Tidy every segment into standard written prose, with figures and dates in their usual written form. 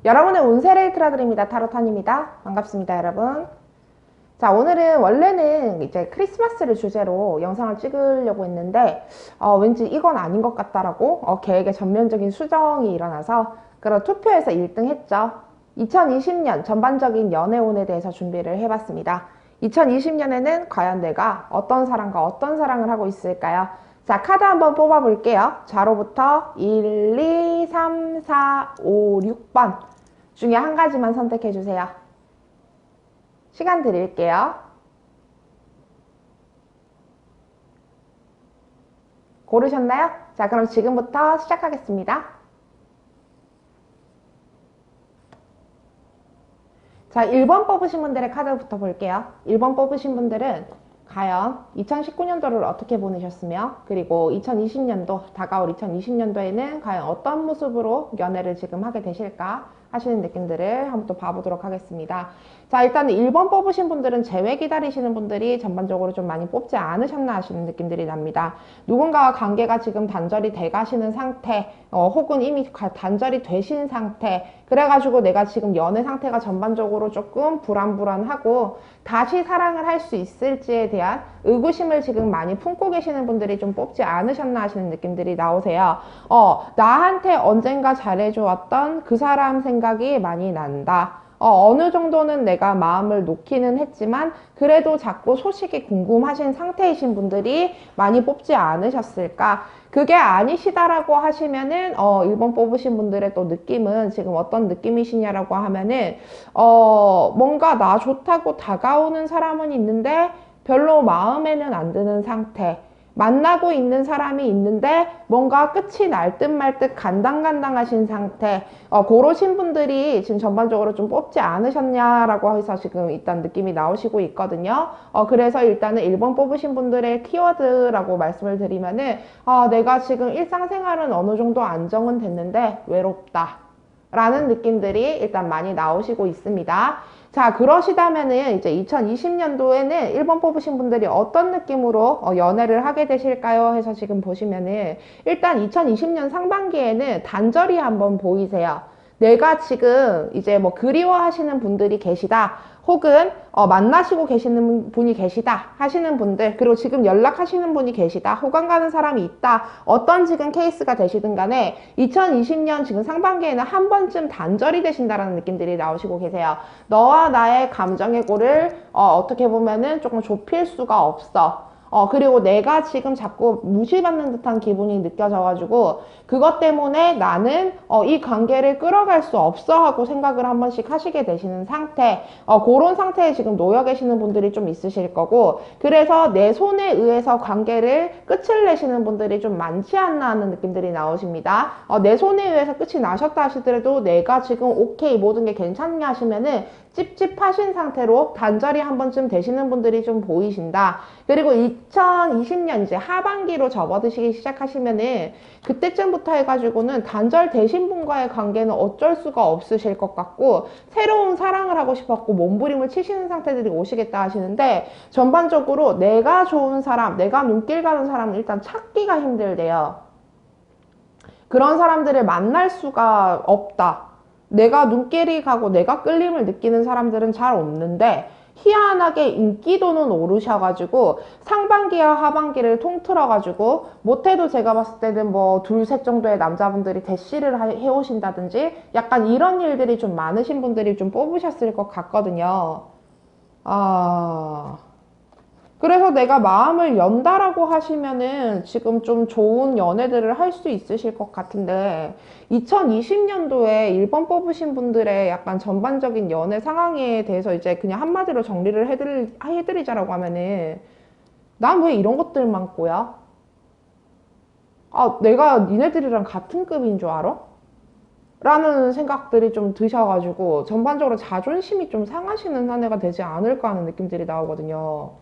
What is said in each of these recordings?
여러분의 운세를 틀어드립니다. 타로탄입니다. 반갑습니다, 여러분. 자, 오늘은 원래는 이제 크리스마스를 주제로 영상을 찍으려고 했는데 왠지 이건 아닌 것 같다라고 계획에 전면적인 수정이 일어나서 그런 투표에서 1등 했죠. 2020년 전반적인 연애운에 대해서 준비를 해봤습니다. 2020년에는 과연 내가 어떤 사람과 어떤 사랑을 하고 있을까요? 자, 카드 한번 뽑아볼게요. 좌로부터 1, 2, 3, 4, 5, 6번 중에 한 가지만 선택해주세요. 시간 드릴게요. 고르셨나요? 자, 그럼 지금부터 시작하겠습니다. 자, 1번 뽑으신 분들의 카드부터 볼게요. 1번 뽑으신 분들은 과연 2019년도를 어떻게 보내셨으며, 그리고 2020년도, 다가올 2020년도에는 과연 어떤 모습으로 연애를 지금 하게 되실까 하시는 느낌들을 한번 또 봐보도록 하겠습니다. 자, 일단 1번 뽑으신 분들은 재회 기다리시는 분들이 전반적으로 좀 많이 뽑지 않으셨나 하시는 느낌들이 납니다. 누군가와 관계가 지금 단절이 돼 가시는 상태, 혹은 이미 단절이 되신 상태, 그래가지고 내가 지금 연애 상태가 전반적으로 조금 불안불안하고 다시 사랑을 할 수 있을지에 대한 의구심을 지금 많이 품고 계시는 분들이 좀 뽑지 않으셨나 하시는 느낌들이 나오세요. 나한테 언젠가 잘해주었던 그 사람 생각이 많이 난다. 어느 정도는 내가 마음을 놓기는 했지만 그래도 자꾸 소식이 궁금하신 상태이신 분들이 많이 뽑지 않으셨을까? 그게 아니시다라고 하시면은 1번 뽑으신 분들의 또 느낌은 지금 어떤 느낌이시냐라고 하면은 뭔가 나 좋다고 다가오는 사람은 있는데 별로 마음에는 안 드는 상태, 만나고 있는 사람이 있는데 뭔가 끝이 날 듯 말 듯 간당간당하신 상태, 그러신 분들이 지금 전반적으로 좀 뽑지 않으셨냐라고 해서 지금 일단 느낌이 나오시고 있거든요. 그래서 일단은 1번 뽑으신 분들의 키워드라고 말씀을 드리면은 내가 지금 일상생활은 어느 정도 안정은 됐는데 외롭다 라는 느낌들이 일단 많이 나오시고 있습니다. 자, 그러시다면은 이제 2020년도에는 1번 뽑으신 분들이 어떤 느낌으로 연애를 하게 되실까요? 해서 지금 보시면은 일단 2020년 상반기에는 단절이 한번 보이세요. 내가 지금 이제 뭐 그리워하시는 분들이 계시다. 혹은 만나시고 계시는 분이 계시다 하시는 분들, 그리고 지금 연락하시는 분이 계시다, 호감 가는 사람이 있다, 어떤 지금 케이스가 되시든 간에 2020년 지금 상반기에는 한 번쯤 단절이 되신다라는 느낌들이 나오시고 계세요. 너와 나의 감정의 골을 어떻게 보면은 조금 좁힐 수가 없어. 그리고 내가 지금 자꾸 무시받는 듯한 기분이 느껴져가지고 그것 때문에 나는 이 관계를 끌어갈 수 없어 하고 생각을 한 번씩 하시게 되시는 상태, 그런 상태에 지금 놓여 계시는 분들이 좀 있으실 거고, 그래서 내 손에 의해서 관계를 끝을 내시는 분들이 좀 많지 않나 하는 느낌들이 나오십니다. 내 손에 의해서 끝이 나셨다 하시더라도 내가 지금 오케이 모든 게 괜찮냐 하시면은 찝찝하신 상태로 단절이 한 번쯤 되시는 분들이 좀 보이신다. 그리고 2020년 이제 하반기로 접어드시기 시작하시면은 그때쯤부터 해가지고는 단절 되신 분과의 관계는 어쩔 수가 없으실 것 같고 새로운 사랑을 하고 싶었고 몸부림을 치시는 상태들이 오시겠다 하시는데, 전반적으로 내가 좋은 사람, 내가 눈길 가는 사람은 일단 찾기가 힘들대요. 그런 사람들을 만날 수가 없다. 내가 눈길이 가고 내가 끌림을 느끼는 사람들은 잘 없는데 희한하게 인기도는 오르셔가지고 상반기와 하반기를 통틀어가지고 못해도 제가 봤을 때는 뭐 둘, 셋 정도의 남자분들이 대시를 해오신다든지 약간 이런 일들이 좀 많으신 분들이 좀 뽑으셨을 것 같거든요. 그래서 내가 마음을 연다라고 하시면은 지금 좀 좋은 연애들을 할 수 있으실 것 같은데, 2020년도에 1번 뽑으신 분들의 약간 전반적인 연애 상황에 대해서 이제 그냥 한마디로 정리를 해드리자라고 하면은, 난 왜 이런 것들만 꼬야? 내가 니네들이랑 같은 급인 줄 알아? 라는 생각들이 좀 드셔가지고 전반적으로 자존심이 좀 상하시는 한 해가 되지 않을까 하는 느낌들이 나오거든요.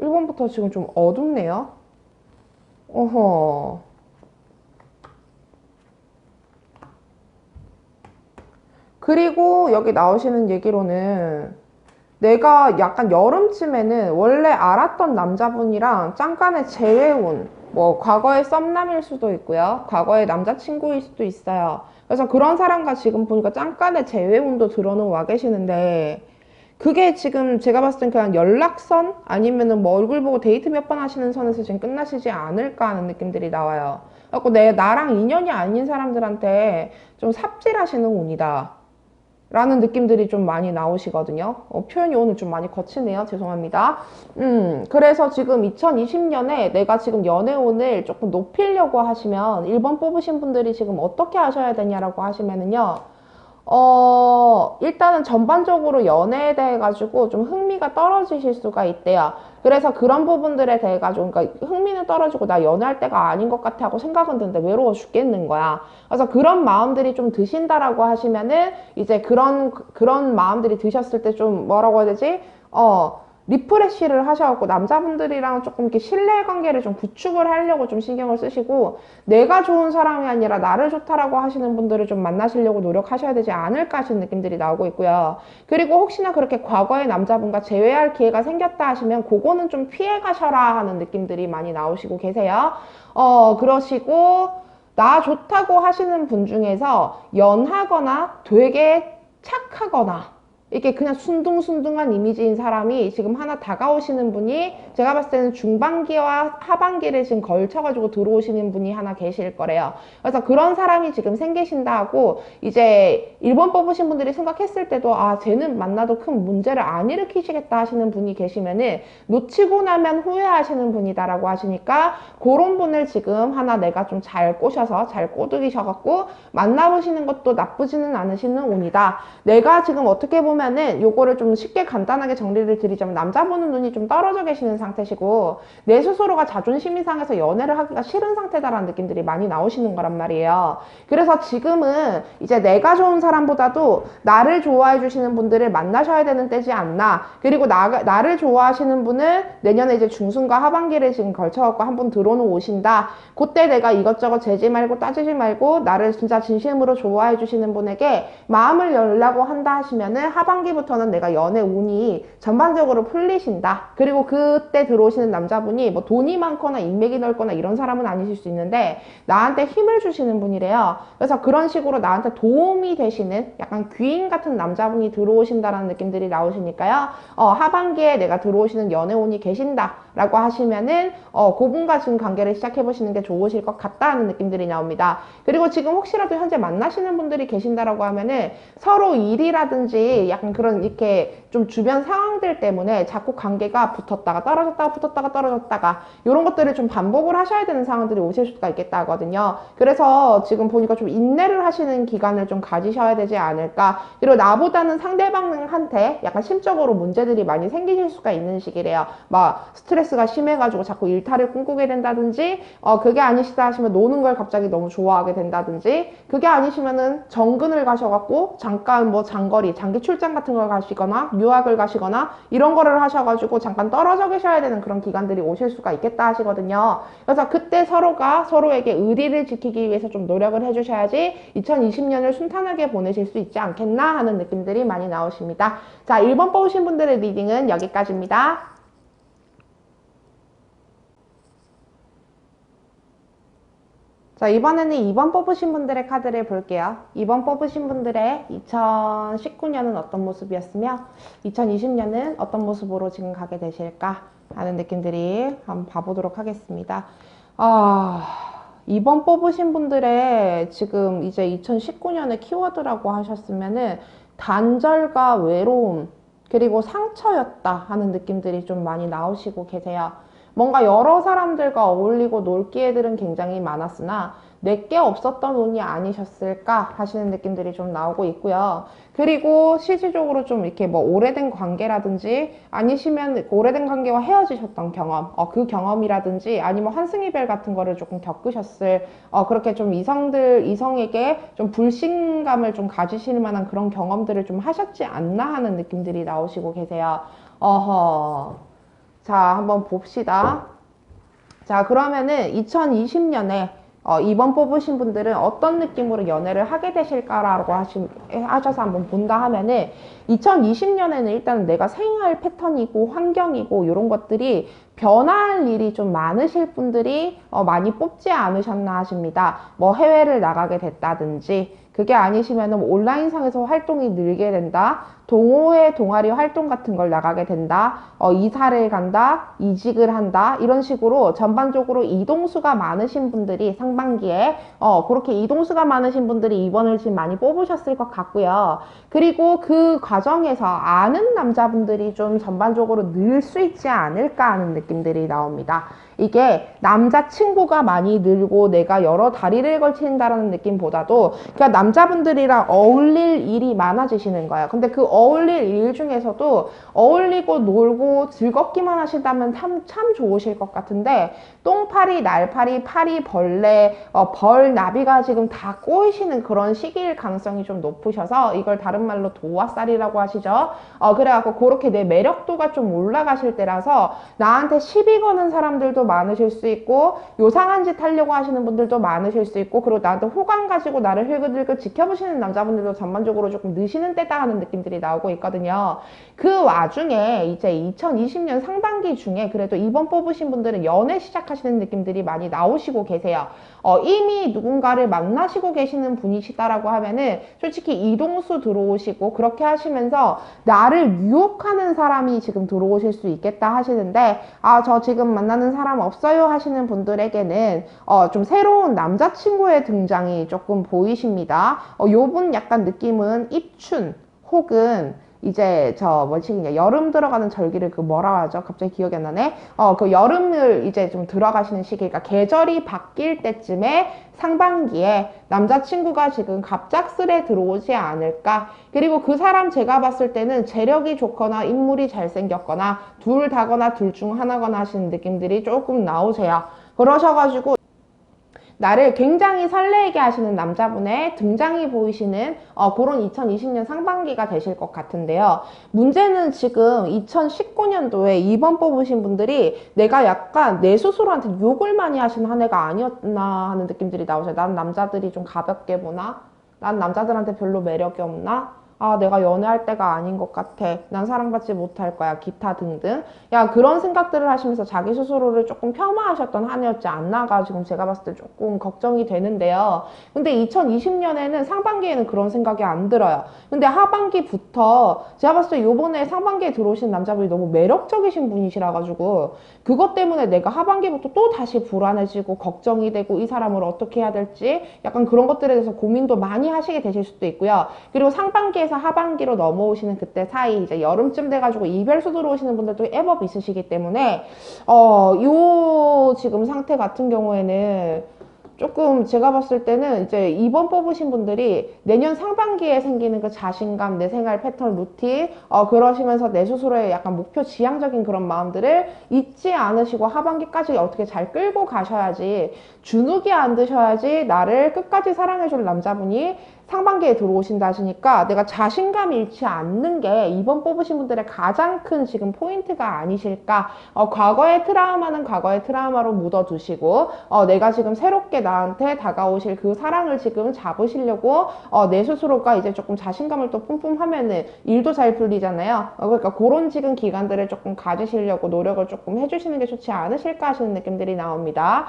1번부터 지금 좀 어둡네요. 어허. 그리고 여기 나오시는 얘기로는 내가 약간 여름쯤에는 원래 알았던 남자분이랑 잠깐의 재회운, 뭐 과거의 썸남일 수도 있고요. 과거의 남자친구일 수도 있어요. 그래서 그런 사람과 지금 보니까 잠깐의 재회운도 들어는 와 계시는데 그게 지금 제가 봤을 땐 그냥 연락선 아니면은 뭐 얼굴 보고 데이트 몇 번 하시는 선에서 지금 끝나시지 않을까 하는 느낌들이 나와요. 그래서 나랑 인연이 아닌 사람들한테 좀 삽질하시는 운이다. 라는 느낌들이 좀 많이 나오시거든요. 표현이 오늘 좀 많이 거치네요. 죄송합니다. 그래서 지금 2020년에 내가 지금 연애운을 조금 높이려고 하시면 1번 뽑으신 분들이 지금 어떻게 하셔야 되냐라고 하시면은요. 일단은 전반적으로 연애에 대해 가지고 좀 흥미가 떨어지실 수가 있대요. 그래서 그런 부분들에 대해 가지고, 그러니까 흥미는 떨어지고 나 연애할 때가 아닌 것 같아 하고 생각은 드는데 외로워 죽겠는 거야. 그래서 그런 마음들이 좀 드신다라고 하시면은 이제 그런 마음들이 드셨을 때 좀 뭐라고 해야 되지? 리프레쉬를 하셔갖고 남자분들이랑 조금 이렇게 신뢰관계를 좀 구축을 하려고 좀 신경을 쓰시고 내가 좋은 사람이 아니라 나를 좋다라고 하시는 분들을 좀 만나시려고 노력하셔야 되지 않을까 하시는 느낌들이 나오고 있고요. 그리고 혹시나 그렇게 과거의 남자분과 재회할 기회가 생겼다 하시면 그거는 좀 피해 가셔라 하는 느낌들이 많이 나오시고 계세요. 그러시고 나 좋다고 하시는 분 중에서 연하거나 되게 착하거나 이게 그냥 순둥순둥한 이미지인 사람이 지금 하나 다가오시는 분이 제가 봤을 때는 중반기와 하반기를 지금 걸쳐가지고 들어오시는 분이 하나 계실 거래요. 그래서 그런 사람이 지금 생기신다 하고 이제 1번 뽑으신 분들이 생각했을 때도 아 쟤는 만나도 큰 문제를 안 일으키시겠다 하시는 분이 계시면은 놓치고 나면 후회하시는 분이다라고 하시니까 그런 분을 지금 하나 내가 좀 잘 꼬셔서 잘 꼬드기셔갖고 만나보시는 것도 나쁘지는 않으시는 운이다. 내가 지금 어떻게 보면은 요거를 좀 쉽게 간단하게 정리를 드리자면 남자 보는 눈이 좀 떨어져 계시는 상태시고 내 스스로가 자존심이 상해서 연애를 하기가 싫은 상태다라는 느낌들이 많이 나오시는 거란 말이에요. 그래서 지금은 이제 내가 좋은 사람보다도 나를 좋아해 주시는 분들을 만나셔야 되는 때지 않나. 그리고 나를 좋아하시는 분은 내년에 이제 중순과 하반기를 지금 걸쳐갖고 한 번 들어오는 오신다. 그때 내가 이것저것 재지 말고 따지지 말고 나를 진짜 진심으로 좋아해 주시는 분에게 마음을 열라고 한다 하시면은 하반기부터는 내가 연애 운이 전반적으로 풀리신다. 그리고 그때 들어오시는 남자분이 뭐 돈이 많거나 인맥이 넓거나 이런 사람은 아니실 수 있는데 나한테 힘을 주시는 분이래요. 그래서 그런 식으로 나한테 도움이 되시는 약간 귀인 같은 남자분이 들어오신다라는 느낌들이 나오시니까요. 하반기에 내가 들어오시는 연애 운이 계신다라고 하시면은 그분과 지금 관계를 시작해 보시는 게 좋으실 것 같다는 느낌들이 나옵니다. 그리고 지금 혹시라도 현재 만나시는 분들이 계신다라고 하면은 서로 일이라든지 약간 그런 이렇게 좀 주변 상황들 때문에 자꾸 관계가 붙었다가 떨어졌다가 붙었다가 떨어졌다가 이런 것들을 좀 반복을 하셔야 되는 상황들이 오실 수가 있겠다 하거든요. 그래서 지금 보니까 좀 인내를 하시는 기간을 좀 가지셔야 되지 않을까. 그리고 나보다는 상대방한테 약간 심적으로 문제들이 많이 생기실 수가 있는 시기래요. 막 스트레스가 심해가지고 자꾸 일탈을 꿈꾸게 된다든지 그게 아니시다 하시면 노는 걸 갑자기 너무 좋아하게 된다든지 그게 아니시면은 정근을 가셔갖고 잠깐 뭐 장거리 장기 출장 같은 걸 가시거나 유학을 가시거나 이런 거를 하셔가지고 잠깐 떨어져 계셔야 되는 그런 기간들이 오실 수가 있겠다 하시거든요. 그래서 그때 서로가 서로에게 의리를 지키기 위해서 좀 노력을 해주셔야지 2020년을 순탄하게 보내실 수 있지 않겠나 하는 느낌들이 많이 나오십니다. 자, 1번 뽑으신 분들의 리딩은 여기까지입니다. 자, 이번에는 2번 뽑으신 분들의 카드를 볼게요. 2번 뽑으신 분들의 2019년은 어떤 모습이었으며 2020년은 어떤 모습으로 지금 가게 되실까 하는 느낌들이 한번 봐보도록 하겠습니다. 2번 뽑으신 분들의 지금 이제 2019년의 키워드라고 하셨으면은 단절과 외로움 그리고 상처였다 하는 느낌들이 좀 많이 나오시고 계세요. 뭔가 여러 사람들과 어울리고 놀 기회들은 굉장히 많았으나 내게 없었던 운이 아니셨을까 하시는 느낌들이 좀 나오고 있고요. 그리고 실질적으로 좀 이렇게 뭐 오래된 관계라든지 아니시면 오래된 관계와 헤어지셨던 경험, 그 경험이라든지 아니면 환승이별 같은 거를 조금 겪으셨을, 그렇게 좀 이성에게 좀 불신감을 좀 가지실 만한 그런 경험들을 좀 하셨지 않나 하는 느낌들이 나오시고 계세요. 자, 한번 봅시다. 자, 그러면은 2020년에 2번 뽑으신 분들은 어떤 느낌으로 연애를 하게 되실까라고 하셔서 한번 본다 하면은 2020년에는 일단 내가 생활 패턴이고 환경이고 이런 것들이 변화할 일이 좀 많으실 분들이 많이 뽑지 않으셨나 하십니다. 뭐 해외를 나가게 됐다든지 그게 아니시면 온라인상에서 활동이 늘게 된다. 동호회, 동아리 활동 같은 걸 나가게 된다. 이사를 간다. 이직을 한다. 이런 식으로 전반적으로 이동수가 많으신 분들이 상반기에 그렇게 이동수가 많으신 분들이 2번을 지금 많이 뽑으셨을 것 같고요. 그리고 그 과정에서 아는 남자분들이 좀 전반적으로 늘 수 있지 않을까 하는 느낌들이 나옵니다. 이게 남자친구가 많이 늘고 내가 여러 다리를 걸친다라는 느낌보다도 그러니까 남자분들이랑 어울릴 일이 많아지시는 거예요. 근데 그 어울릴 일 중에서도 어울리고 놀고 즐겁기만 하신다면 참 좋으실 것 같은데 똥파리, 날파리, 파리, 벌레, 벌, 나비가 지금 다 꼬이시는 그런 시기일 가능성이 좀 높으셔서 이걸 다른 말로 도화살이라고 하시죠. 그래갖고 그렇게 내 매력도가 좀 올라가실 때라서 나한테 시비 거는 사람들도 많으실 수 있고 요상한 짓 하려고 하시는 분들도 많으실 수 있고 그리고 나한테 호감 가지고 나를 흘긋흘긋 지켜보시는 남자분들도 전반적으로 조금 느시는 때다 하는 느낌들이 나오고 있거든요. 그 와중에 이제 2020년 상반기 중에 그래도 2번 뽑으신 분들은 연애 시작하시는 느낌들이 많이 나오시고 계세요. 이미 누군가를 만나시고 계시는 분이시다라고 하면은 솔직히 이동수 들어오시고 그렇게 하시면서 나를 유혹하는 사람이 지금 들어오실 수 있겠다 하시는데 저 지금 만나는 사람 없어요 하시는 분들에게는 좀 새로운 남자친구의 등장이 조금 보이십니다. 요분 약간 느낌은 입춘 혹은 이제 여름 들어가는 절기를 그 뭐라 하죠? 갑자기 기억이 안 나네. 그 여름을 이제 좀 들어가시는 시기, 그러니까 계절이 바뀔 때쯤에 상반기에 남자친구가 지금 갑작스레 들어오지 않을까. 그리고 그 사람 제가 봤을 때는 재력이 좋거나 인물이 잘생겼거나 둘 다거나 둘 중 하나거나 하시는 느낌들이 조금 나오세요. 그러셔가지고 나를 굉장히 설레게 하시는 남자분의 등장이 보이시는 그런 2020년 상반기가 되실 것 같은데요. 문제는 지금 2019년도에 2번 뽑으신 분들이 내가 약간 내 스스로한테 욕을 많이 하신 한 해가 아니었나 하는 느낌들이 나오세요. 난 남자들이 좀 가볍게 보나? 난 남자들한테 별로 매력이 없나? 내가 연애할 때가 아닌 것 같아. 난 사랑받지 못할 거야. 기타 등등. 그런 생각들을 하시면서 자기 스스로를 조금 폄하하셨던 한 해였지 않나가 지금 제가 봤을 때 조금 걱정이 되는데요. 근데 2020년에는 상반기에는 그런 생각이 안 들어요. 근데 하반기부터 제가 봤을 때 요번에 상반기에 들어오신 남자분이 너무 매력적이신 분이시라 가지고 그것 때문에 내가 하반기부터 또 다시 불안해지고 걱정이 되고 이 사람을 어떻게 해야 될지 약간 그런 것들에 대해서 고민도 많이 하시게 되실 수도 있고요. 그리고 상반기에서 하반기로 넘어오시는 그때 사이 이제 여름쯤 돼가지고 이별수 들어오시는 분들도 애법 있으시기 때문에 요 지금 상태 같은 경우에는 조금 제가 봤을 때는 이제 2번 뽑으신 분들이 내년 상반기에 생기는 그 자신감, 내 생활 패턴, 루틴 그러시면서 내 스스로의 약간 목표 지향적인 그런 마음들을 잊지 않으시고 하반기까지 어떻게 잘 끌고 가셔야지 주눅이 안 드셔야지 나를 끝까지 사랑해줄 남자분이 상반기에 들어오신다 하시니까 내가 자신감 잃지 않는 게 2번 뽑으신 분들의 가장 큰 지금 포인트가 아니실까. 과거의 트라우마는 과거의 트라우마로 묻어두시고 내가 지금 새롭게 나한테 다가오실 그 사랑을 지금 잡으시려고 내 스스로가 이제 조금 자신감을 또 뿜뿜하면은 일도 잘 풀리잖아요. 그러니까 그런 지금 기간들을 조금 가지시려고 노력을 조금 해주시는 게 좋지 않으실까 하시는 느낌들이 나옵니다.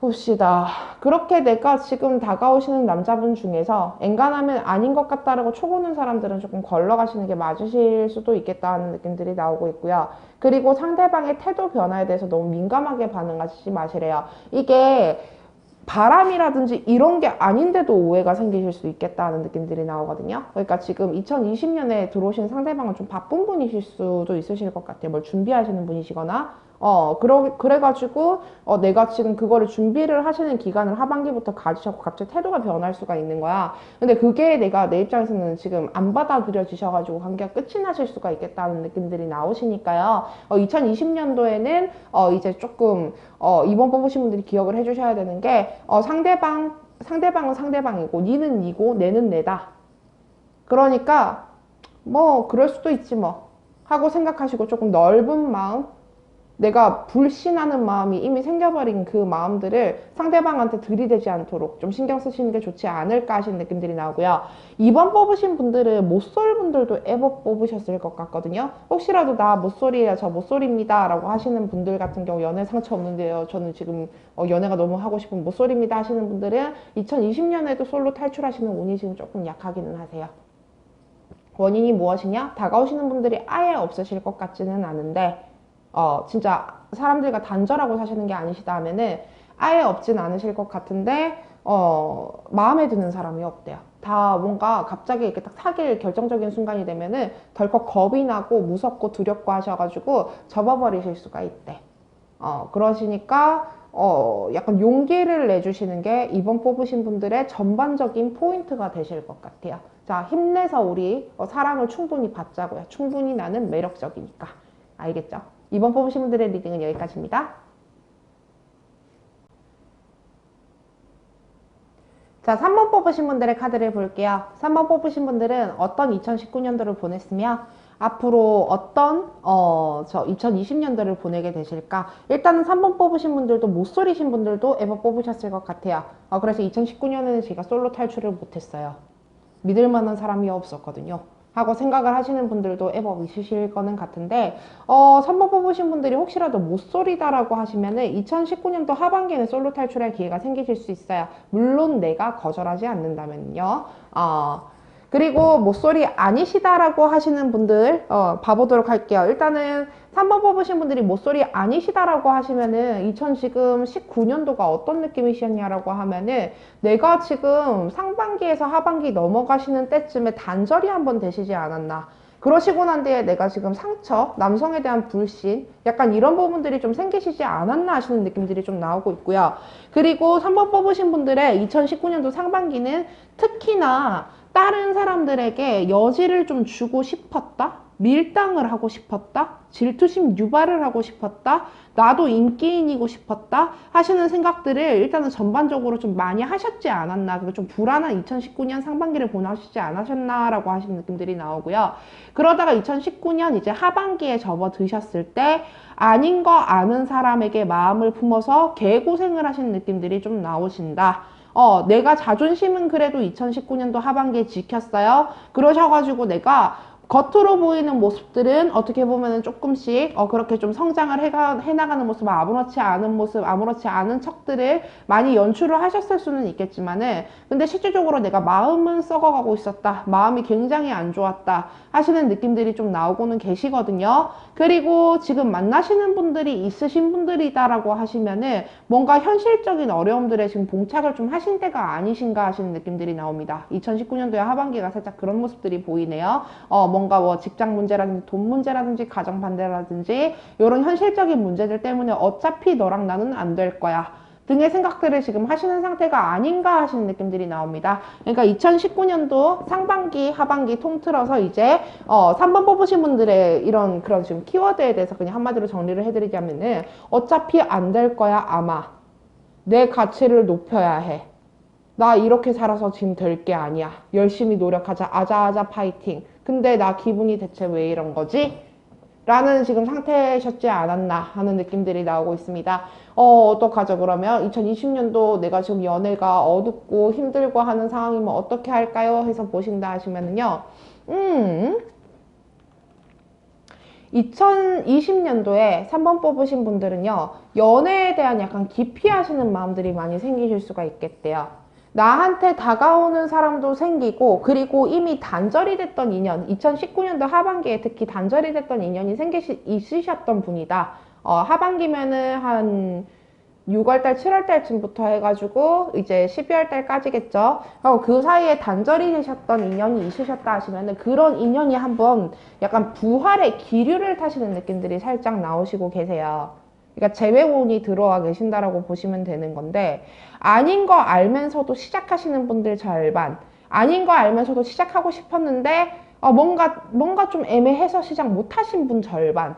봅시다. 그렇게 내가 지금 다가오시는 남자분 중에서 엔간하면 아닌 것 같다라고 초보는 사람들은 조금 걸러가시는 게 맞으실 수도 있겠다는 느낌들이 나오고 있고요. 그리고 상대방의 태도 변화에 대해서 너무 민감하게 반응하시지 마시래요. 이게 바람이라든지 이런 게 아닌데도 오해가 생기실 수 있겠다는 느낌들이 나오거든요. 그러니까 지금 2020년에 들어오신 상대방은 좀 바쁜 분이실 수도 있으실 것 같아요. 뭘 준비하시는 분이시거나 그래가지고, 내가 지금 그거를 준비를 하시는 기간을 하반기부터 가지셨고, 갑자기 태도가 변할 수가 있는 거야. 근데 그게 내가 내 입장에서는 지금 안 받아들여지셔가지고 관계가 끝이 나실 수가 있겠다는 느낌들이 나오시니까요. 2020년도에는, 이제 조금, 이번 뽑으신 분들이 기억을 해주셔야 되는 게, 상대방은 상대방이고, 니는 니고, 내는 내다. 그러니까, 그럴 수도 있지 뭐. 하고 생각하시고 조금 넓은 마음, 내가 불신하는 마음이 이미 생겨버린 그 마음들을 상대방한테 들이대지 않도록 좀 신경 쓰시는 게 좋지 않을까 하시는 느낌들이 나오고요. 2번 뽑으신 분들은 못쏠 분들도 애법 뽑으셨을 것 같거든요. 혹시라도 나 못쏠이에요, 저 못쏠입니다 라고 하시는 분들 같은 경우 연애 상처 없는데요, 저는 지금 연애가 너무 하고 싶은 못쏠입니다 하시는 분들은 2020년에도 솔로 탈출하시는 운이 지금 조금 약하기는 하세요. 원인이 무엇이냐? 다가오시는 분들이 아예 없으실 것 같지는 않은데 진짜 사람들과 단절하고 사시는 게 아니시다 하면은 아예 없진 않으실 것 같은데 마음에 드는 사람이 없대요. 다 뭔가 갑자기 이렇게 딱 사귈 결정적인 순간이 되면은 덜컥 겁이 나고 무섭고 두렵고 하셔가지고 접어버리실 수가 있대. 그러시니까 약간 용기를 내주시는 게 이번 뽑으신 분들의 전반적인 포인트가 되실 것 같아요. 자, 힘내서 우리 사랑을 충분히 받자고요. 충분히 나는 매력적이니까. 알겠죠? 이번 뽑으신 분들의 리딩은 여기까지입니다. 자, 3번 뽑으신 분들의 카드를 볼게요. 3번 뽑으신 분들은 어떤 2019년도를 보냈으며 앞으로 어떤 2020년도를 보내게 되실까? 일단은 3번 뽑으신 분들도 못쏠이신 분들도 에버 뽑으셨을 것 같아요. 그래서 2019년에는 제가 솔로 탈출을 못했어요. 믿을 만한 사람이 없었거든요. 하고 생각을 하시는 분들도 애법 있으실 거는 같은데 3번 뽑으신 분들이 혹시라도 못쏠이다라고 하시면은 2019년도 하반기에는 솔로 탈출할 기회가 생기실 수 있어요. 물론 내가 거절하지 않는다면요. 그리고 못쏠이 아니시다라고 하시는 분들 봐보도록 할게요. 일단은 3번 뽑으신 분들이 못쏠이 아니시다라고 하시면은 지금 19년도가 어떤 느낌이셨냐라고 하면은 내가 지금 상반기에서 하반기 넘어가시는 때쯤에 단절이 한번 되시지 않았나. 그러시고 난 뒤에 내가 지금 상처, 남성에 대한 불신, 약간 이런 부분들이 좀 생기시지 않았나 하시는 느낌들이 좀 나오고 있고요. 그리고 3번 뽑으신 분들의 2019년도 상반기는 특히나 다른 사람들에게 여지를 좀 주고 싶었다? 밀당을 하고 싶었다? 질투심 유발을 하고 싶었다? 나도 인기인이고 싶었다? 하시는 생각들을 일단은 전반적으로 좀 많이 하셨지 않았나? 그리고 좀 불안한 2019년 상반기를 보내시지 않으셨나? 라고 하시는 느낌들이 나오고요. 그러다가 2019년 이제 하반기에 접어드셨을 때 아닌 거 아는 사람에게 마음을 품어서 개고생을 하시는 느낌들이 좀 나오신다. 내가 자존심은 그래도 2019년도 하반기에 지켰어요. 그러셔가지고 내가 겉으로 보이는 모습들은 어떻게 보면은 조금씩 그렇게 좀 성장을 해나가는 모습, 아무렇지 않은 모습, 아무렇지 않은 척들을 많이 연출을 하셨을 수는 있겠지만은 근데 실질적으로 내가 마음은 썩어가고 있었다. 마음이 굉장히 안 좋았다. 하시는 느낌들이 좀 나오고는 계시거든요. 그리고 지금 만나시는 분들이 있으신 분들이다라고 하시면은 뭔가 현실적인 어려움들에 지금 봉착을 좀 하신 때가 아니신가 하시는 느낌들이 나옵니다. 2019년도에 하반기가 살짝 그런 모습들이 보이네요. 뭔가 뭐 직장 문제라든지 돈 문제라든지 가정 반대라든지 이런 현실적인 문제들 때문에 어차피 너랑 나는 안 될 거야 등의 생각들을 지금 하시는 상태가 아닌가 하시는 느낌들이 나옵니다. 그러니까 2019년도 상반기, 하반기 통틀어서 이제 3번 뽑으신 분들의 이런 그런 지금 키워드에 대해서 그냥 한마디로 정리를 해드리자면은 어차피 안 될 거야 아마. 내 가치를 높여야 해. 나 이렇게 살아서 지금 될 게 아니야. 열심히 노력하자. 아자아자 파이팅. 근데 나 기분이 대체 왜 이런 거지? 라는 지금 상태셨지 않았나 하는 느낌들이 나오고 있습니다. 어떡하죠 그러면 2020년도 내가 지금 연애가 어둡고 힘들고 하는 상황이면 어떻게 할까요? 해서 보신다 하시면은요 2020년도에 3번 뽑으신 분들은요 연애에 대한 약간 기피하시는 마음들이 많이 생기실 수가 있겠대요. 나한테 다가오는 사람도 생기고 그리고 이미 단절이 됐던 인연 2019년도 하반기에 특히 단절이 됐던 인연이 있으셨던 분이다. 하반기면은 한 6월달 7월달쯤부터 해가지고 이제 12월달까지겠죠. 그 사이에 단절이 되셨던 인연이 있으셨다 하시면은 그런 인연이 한번 약간 부활의 기류를 타시는 느낌들이 살짝 나오시고 계세요. 그러니까 재회운이 들어와 계신다라고 보시면 되는 건데 아닌 거 알면서도 시작하시는 분들 절반 아닌 거 알면서도 시작하고 싶었는데 뭔가 좀 애매해서 시작 못하신 분 절반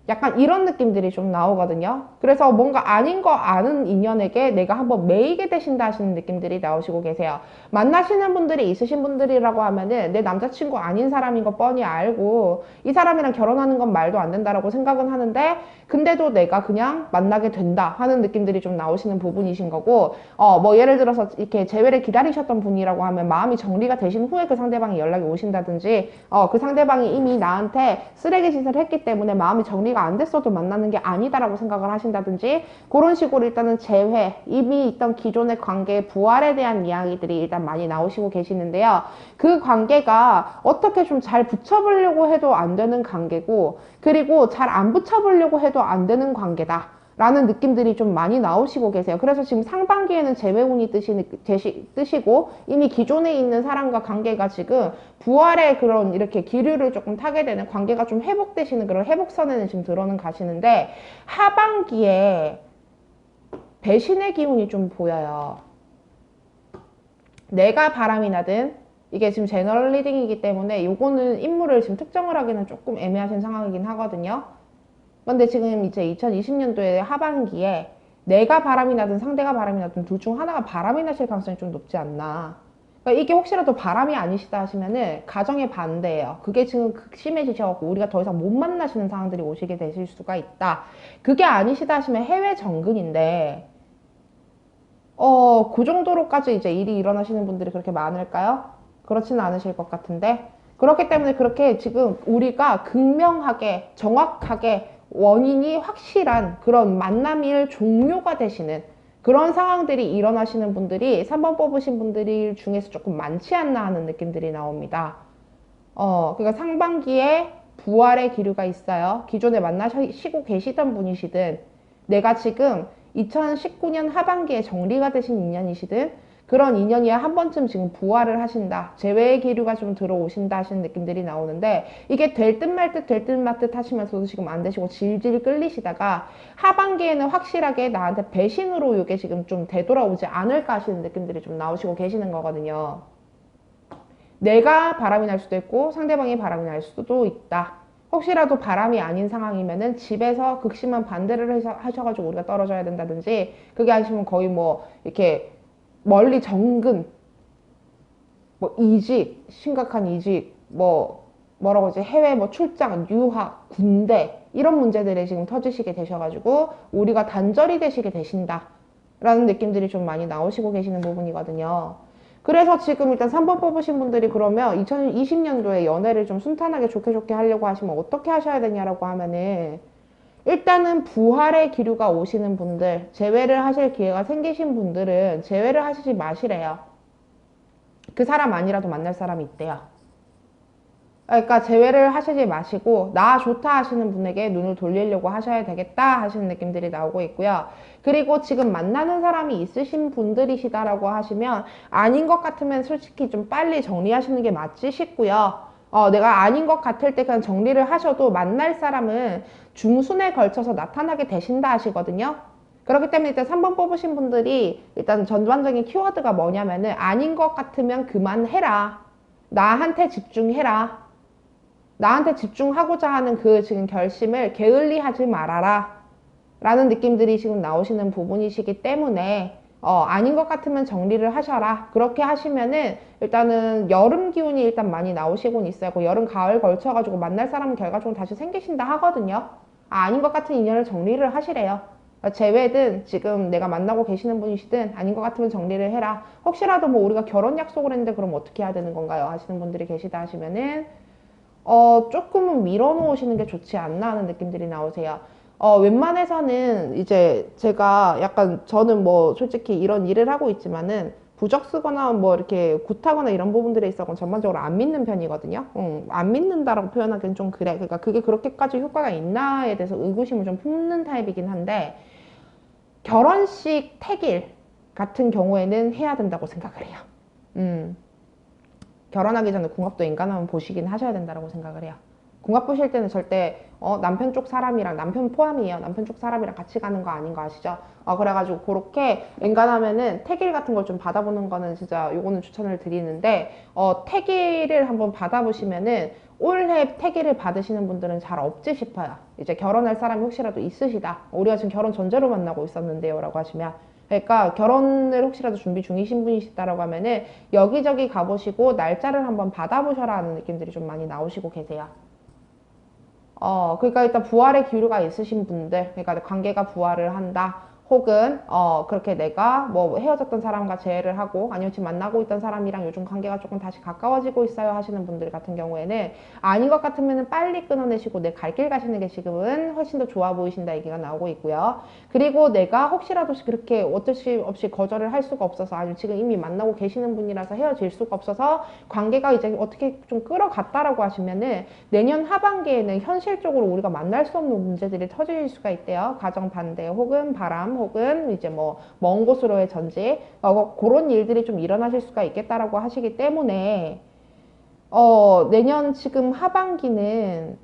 약간 이런 느낌들이 좀 나오거든요. 그래서 뭔가 아닌 거 아는 인연에게 내가 한번 매이게 되신다 하시는 느낌들이 나오시고 계세요. 만나시는 분들이 있으신 분들이라고 하면은 내 남자친구 아닌 사람인 거 뻔히 알고 이 사람이랑 결혼하는 건 말도 안 된다라고 생각은 하는데 근데도 내가 그냥 만나게 된다 하는 느낌들이 좀 나오시는 부분이신 거고 뭐 예를 들어서 이렇게 재회를 기다리셨던 분이라고 하면 마음이 정리가 되신 후에 그 상대방이 연락이 오신다든지 그 상대방이 이미 나한테 쓰레기 짓을 했기 때문에 마음이 정리가 안 됐어도 만나는 게 아니다라고 생각을 하신다든지 그런 식으로 일단은 재회, 이미 있던 기존의 관계의 부활에 대한 이야기들이 일단 많이 나오시고 계시는데요. 그 관계가 어떻게 좀 잘 붙여보려고 해도 안 되는 관계고 그리고 잘 안 붙여보려고 해도 안 되는 관계다. 라는 느낌들이 좀 많이 나오시고 계세요. 그래서 지금 상반기에는 재회운이 뜨시고 이미 기존에 있는 사람과 관계가 지금 부활의 그런 이렇게 기류를 조금 타게 되는 관계가 좀 회복되시는 그런 회복선에는 지금 들어는 가시는데 하반기에 배신의 기운이 좀 보여요. 내가 바람이 나든 이게 지금 제너럴 리딩이기 때문에 요거는 인물을 지금 특정을 하기는 조금 애매하신 상황이긴 하거든요. 근데 지금 이제 2020년도에 하반기에 내가 바람이 나든 상대가 바람이 나든 둘 중 하나가 바람이 나실 가능성이 좀 높지 않나. 그러니까 이게 혹시라도 바람이 아니시다 하시면은 가정의 반대예요. 그게 지금 극심해지셔갖고 우리가 더 이상 못 만나시는 상황들이 오시게 되실 수가 있다. 그게 아니시다 하시면 해외 정근인데 그 정도로까지 이제 일이 일어나시는 분들이 그렇게 많을까요? 그렇지는 않으실 것 같은데 그렇기 때문에 그렇게 지금 우리가 극명하게 정확하게 원인이 확실한 그런 만남일 종료가 되시는 그런 상황들이 일어나시는 분들이 3번 뽑으신 분들 중에서 조금 많지 않나 하는 느낌들이 나옵니다. 그러니까 상반기에 부활의 기류가 있어요. 기존에 만나시고 계시던 분이시든 내가 지금 2019년 하반기에 정리가 되신 인연이시든 그런 인연이 한 번쯤 지금 부활을 하신다. 재회의 기류가 좀 들어오신다 하시는 느낌들이 나오는데 이게 될 듯 말 듯 될 듯 말 듯 하시면서도 지금 안 되시고 질질 끌리시다가 하반기에는 확실하게 나한테 배신으로 이게 지금 좀 되돌아오지 않을까 하시는 느낌들이 좀 나오시고 계시는 거거든요. 내가 바람이 날 수도 있고 상대방이 바람이 날 수도 있다. 혹시라도 바람이 아닌 상황이면은 집에서 극심한 반대를 하셔가지고 우리가 떨어져야 된다든지 그게 아니시면 거의 뭐 이렇게 멀리 정근, 뭐 이직, 심각한 이직, 뭐라고 하지? 해외 뭐 출장, 유학, 군대 이런 문제들이 지금 터지시게 되셔가지고 우리가 단절이 되시게 되신다 라는 느낌들이 좀 많이 나오시고 계시는 부분이거든요. 그래서 지금 일단 3번 뽑으신 분들이 그러면 2020년도에 연애를 좀 순탄하게 좋게 하려고 하시면 어떻게 하셔야 되냐라고 하면은 일단은 부활의 기류가 오시는 분들, 재회를 하실 기회가 생기신 분들은 재회를 하시지 마시래요. 그 사람 아니라도 만날 사람이 있대요. 그러니까 재회를 하시지 마시고 나 좋다 하시는 분에게 눈을 돌리려고 하셔야 되겠다 하시는 느낌들이 나오고 있고요. 그리고 지금 만나는 사람이 있으신 분들이시다라고 하시면 아닌 것 같으면 솔직히 좀 빨리 정리하시는 게 맞지 싶고요. 내가 아닌 것 같을 때 그냥 정리를 하셔도 만날 사람은 중순에 걸쳐서 나타나게 되신다 하시거든요. 그렇기 때문에 일단 3번 뽑으신 분들이 일단 전반적인 키워드가 뭐냐면은 아닌 것 같으면 그만해라. 나한테 집중해라. 나한테 집중하고자 하는 그 지금 결심을 게을리하지 말아라. 라는 느낌들이 지금 나오시는 부분이시기 때문에 아닌 것 같으면 정리를 하셔라. 그렇게 하시면은 일단은 여름 기운이 일단 많이 나오시곤 있어요. 그 여름, 가을 걸쳐가지고 만날 사람은 결과적으로 다시 생기신다 하거든요. 아닌 것 같은 인연을 정리를 하시래요. 재회든 지금 내가 만나고 계시는 분이시든 아닌 것 같으면 정리를 해라. 혹시라도 뭐 우리가 결혼 약속을 했는데 그럼 어떻게 해야 되는 건가요? 하시는 분들이 계시다 하시면은 조금은 밀어놓으시는 게 좋지 않나 하는 느낌들이 나오세요. 웬만해서는 이제 제가 약간 저는 뭐 솔직히 이런 일을 하고 있지만은 부적 쓰거나 뭐 이렇게 굿하거나 이런 부분들에 있어서는 전반적으로 안 믿는 편이거든요. 안 믿는다라고 표현하기는 좀 그래. 그러니까 그게 그렇게까지 효과가 있나에 대해서 의구심을 좀 품는 타입이긴 한데 결혼식 택일 같은 경우에는 해야 된다고 생각을 해요. 결혼하기 전에 궁합도 인간하면 보시긴 하셔야 된다고 생각을 해요. 궁합 보실 때는 절대 남편 쪽 사람이랑, 남편 포함이에요. 남편 쪽 사람이랑 같이 가는 거 아닌 거 아시죠? 그래가지고 그렇게 엔간하면은 태길 같은 걸 좀 받아보는 거는 진짜 요거는 추천을 드리는데, 태길을 한번 받아보시면은 올해 태길을 받으시는 분들은 잘 없지 싶어요. 이제 결혼할 사람이 혹시라도 있으시다. 우리가 지금 결혼 전제로 만나고 있었는데요. 라고 하시면. 그러니까 결혼을 혹시라도 준비 중이신 분이시다라고 하면은 여기저기 가보시고 날짜를 한번 받아보셔라 하는 느낌들이 좀 많이 나오시고 계세요. 그러니까 일단 부활의 기류가 있으신 분들, 그러니까 관계가 부활을 한다. 혹은, 그렇게 내가 뭐 헤어졌던 사람과 재회를 하고, 아니면 지금 만나고 있던 사람이랑 요즘 관계가 조금 다시 가까워지고 있어요 하시는 분들 같은 경우에는, 아닌 것 같으면 빨리 끊어내시고 내 갈 길 가시는 게 지금은 훨씬 더 좋아 보이신다 얘기가 나오고 있고요. 그리고 내가 혹시라도 그렇게 어쩔 수 없이 거절을 할 수가 없어서, 아니면 지금 이미 만나고 계시는 분이라서 헤어질 수가 없어서 관계가 이제 어떻게 좀 끌어갔다라고 하시면은 내년 하반기에는 현실적으로 우리가 만날 수 없는 문제들이 터질 수가 있대요. 가정 반대 혹은 바람 혹은 이제 뭐 먼 곳으로의 전지, 그런 일들이 좀 일어나실 수가 있겠다라고 하시기 때문에 내년 지금 하반기는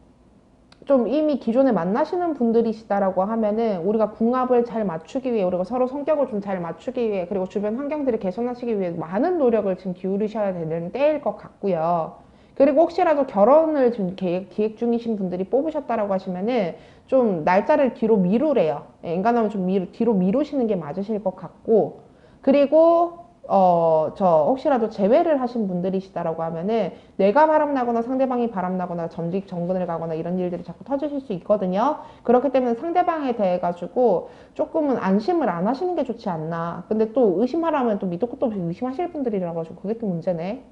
좀 이미 기존에 만나시는 분들이시다라고 하면은 우리가 궁합을 잘 맞추기 위해, 우리가 서로 성격을 좀 잘 맞추기 위해, 그리고 주변 환경들을 개선하시기 위해 많은 노력을 지금 기울이셔야 되는 때일 것 같고요. 그리고 혹시라도 결혼을 지금 기획 중이신 분들이 뽑으셨다라고 하시면은 좀 날짜를 뒤로 미루래요. 인간하면 좀 뒤로 미루시는 게 맞으실 것 같고, 그리고 저 혹시라도 재회를 하신 분들이시다라고 하면은 내가 바람나거나 상대방이 바람나거나 전직 정근을 가거나 이런 일들이 자꾸 터지실 수 있거든요. 그렇기 때문에 상대방에 대해 가지고 조금은 안심을 안 하시는 게 좋지 않나. 근데 또 의심하라면 또 밑도 끝도 없이 의심하실 분들이라 가지고 그게 또 문제네.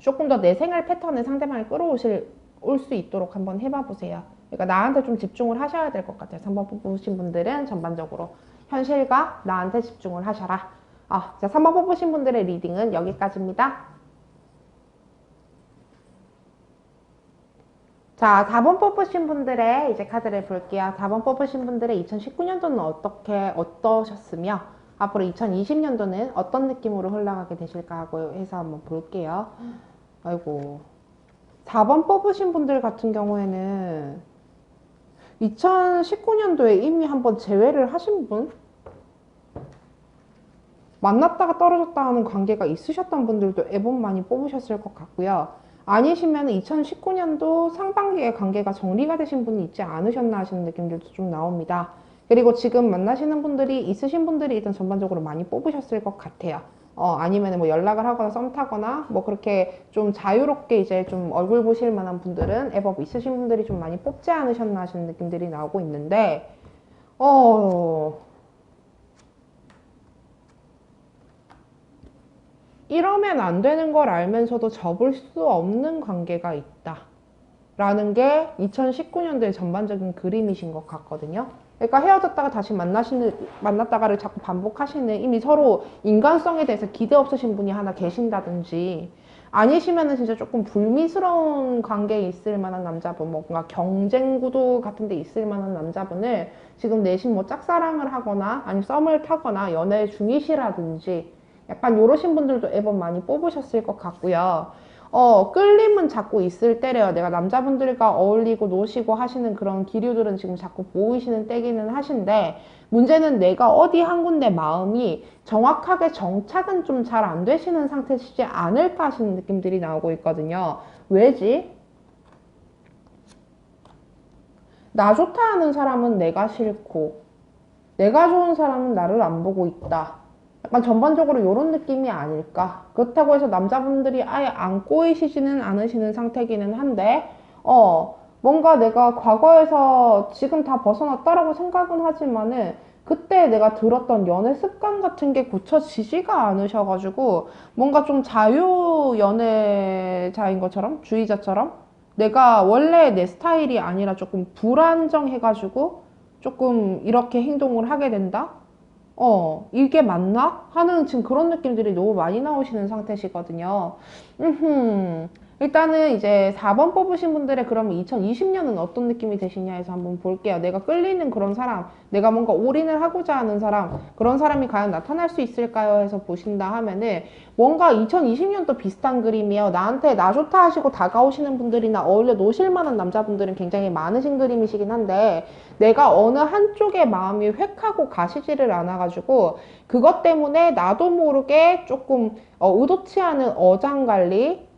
조금 더 내 생활 패턴에 상대방을 올 수 있도록 한번 해봐 보세요. 그러니까 나한테 좀 집중을 하셔야 될 것 같아요. 3번 뽑으신 분들은 전반적으로 현실과 나한테 집중을 하셔라. 자, 3번 뽑으신 분들의 리딩은 여기까지입니다. 자, 4번 뽑으신 분들의 이제 카드를 볼게요. 4번 뽑으신 분들의 2019년도는 어떠셨으며, 앞으로 2020년도는 어떤 느낌으로 흘러가게 되실까 하고 해서 한번 볼게요. 아이고. 4번 뽑으신 분들 같은 경우에는 2019년도에 이미 한번 재회를 하신 분? 만났다가 떨어졌다 하는 관계가 있으셨던 분들도 애번 많이 뽑으셨을 것 같고요. 아니시면 2019년도 상반기에 관계가 정리가 되신 분이 있지 않으셨나 하시는 느낌들도 좀 나옵니다. 그리고 지금 만나시는 분들이 있으신 분들이 일단 전반적으로 많이 뽑으셨을 것 같아요. 아니면 뭐 연락을 하거나 썸 타거나 뭐 그렇게 좀 자유롭게 이제 좀 얼굴 보실 만한 분들은 앱업 있으신 분들이 좀 많이 뽑지 않으셨나 하시는 느낌들이 나오고 있는데, 이러면 안 되는 걸 알면서도 접을 수 없는 관계가 있다. 라는 게 2019년도의 전반적인 그림이신 것 같거든요. 그러니까 헤어졌다가 다시 만났다가를 자꾸 반복하시는, 이미 서로 인간성에 대해서 기대 없으신 분이 하나 계신다든지, 아니시면은 진짜 조금 불미스러운 관계에 있을 만한 남자분, 뭔가 경쟁 구도 같은 데 있을 만한 남자분을 지금 내심 뭐 짝사랑을 하거나, 아니면 썸을 타거나 연애 중이시라든지, 약간 요러신 분들도 앨범 많이 뽑으셨을 것 같고요. 끌림은 자꾸 있을 때래요. 내가 남자분들과 어울리고 노시고 하시는 그런 기류들은 지금 자꾸 보이시는 때기는 하신데, 문제는 내가 어디 한 군데 마음이 정확하게 정착은 좀 잘 안 되시는 상태시지 않을까 하시는 느낌들이 나오고 있거든요. 왜지? 나 좋다 하는 사람은 내가 싫고, 내가 좋은 사람은 나를 안 보고 있다. 약간 전반적으로 이런 느낌이 아닐까. 그렇다고 해서 남자분들이 아예 안 꼬이시지는 않으시는 상태기는 한데, 뭔가 내가 과거에서 지금 다 벗어났다라고 생각은 하지만은, 그때 내가 들었던 연애 습관 같은 게 고쳐지지가 않으셔가지고, 뭔가 좀 자유 연애자인 것처럼, 주의자처럼, 내가 원래 내 스타일이 아니라 조금 불안정해가지고, 조금 이렇게 행동을 하게 된다? 이게 맞나? 하는 지금 그런 느낌들이 너무 많이 나오시는 상태시거든요. 일단은 이제 4번 뽑으신 분들의 그러면 2020년은 어떤 느낌이 되시냐 해서 한번 볼게요. 내가 끌리는 그런 사람, 내가 뭔가 올인을 하고자 하는 사람, 그런 사람이 과연 나타날 수 있을까요? 해서 보신다 하면은 뭔가 2020년도 비슷한 그림이에요. 나한테 나 좋다 하시고 다가오시는 분들이나 어울려 노실 만한 남자분들은 굉장히 많으신 그림이시긴 한데 내가 어느 한쪽에 마음이 획하고 가시지를 않아가지고 그것 때문에 나도 모르게 조금 의도치 않은 어장관리,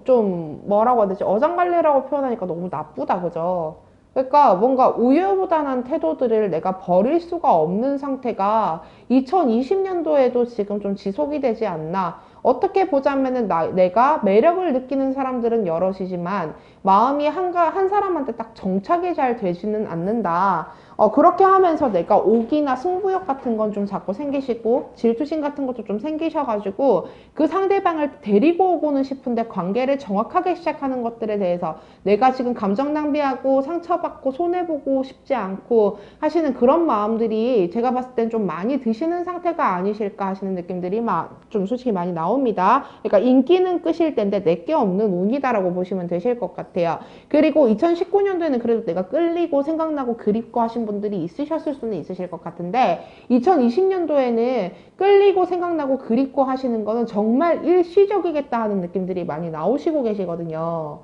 좀 뭐라고 해야 되지? 어장관리라고 표현하니까 너무 나쁘다, 그죠? 그러니까 뭔가 우유부단한 태도들을 내가 버릴 수가 없는 상태가 2020년도에도 지금 좀 지속이 되지 않나. 어떻게 보자면은 내가 매력을 느끼는 사람들은 여럿이지만 마음이 한 사람한테 딱 정착이 잘 되지는 않는다. 그렇게 하면서 내가 오기나 승부욕 같은 건 좀 자꾸 생기시고 질투심 같은 것도 좀 생기셔가지고 그 상대방을 데리고 오고는 싶은데 관계를 정확하게 시작하는 것들에 대해서 내가 지금 감정 낭비하고 상처받고 손해보고 싶지 않고 하시는 그런 마음들이 제가 봤을 땐 좀 많이 드시는 상태가 아니실까 하시는 느낌들이 좀 솔직히 많이 나옵니다. 그러니까 인기는 끄실 텐데 내게 없는 운이다라고 보시면 되실 것 같아요. 그리고 2019년도에는 그래도 내가 끌리고 생각나고 그립고 하신 분들이 있으셨을 수는 있으실 것 같은데 2020년도에는 끌리고 생각나고 그립고 하시는 거는 정말 일시적이겠다 하는 느낌들이 많이 나오시고 계시거든요.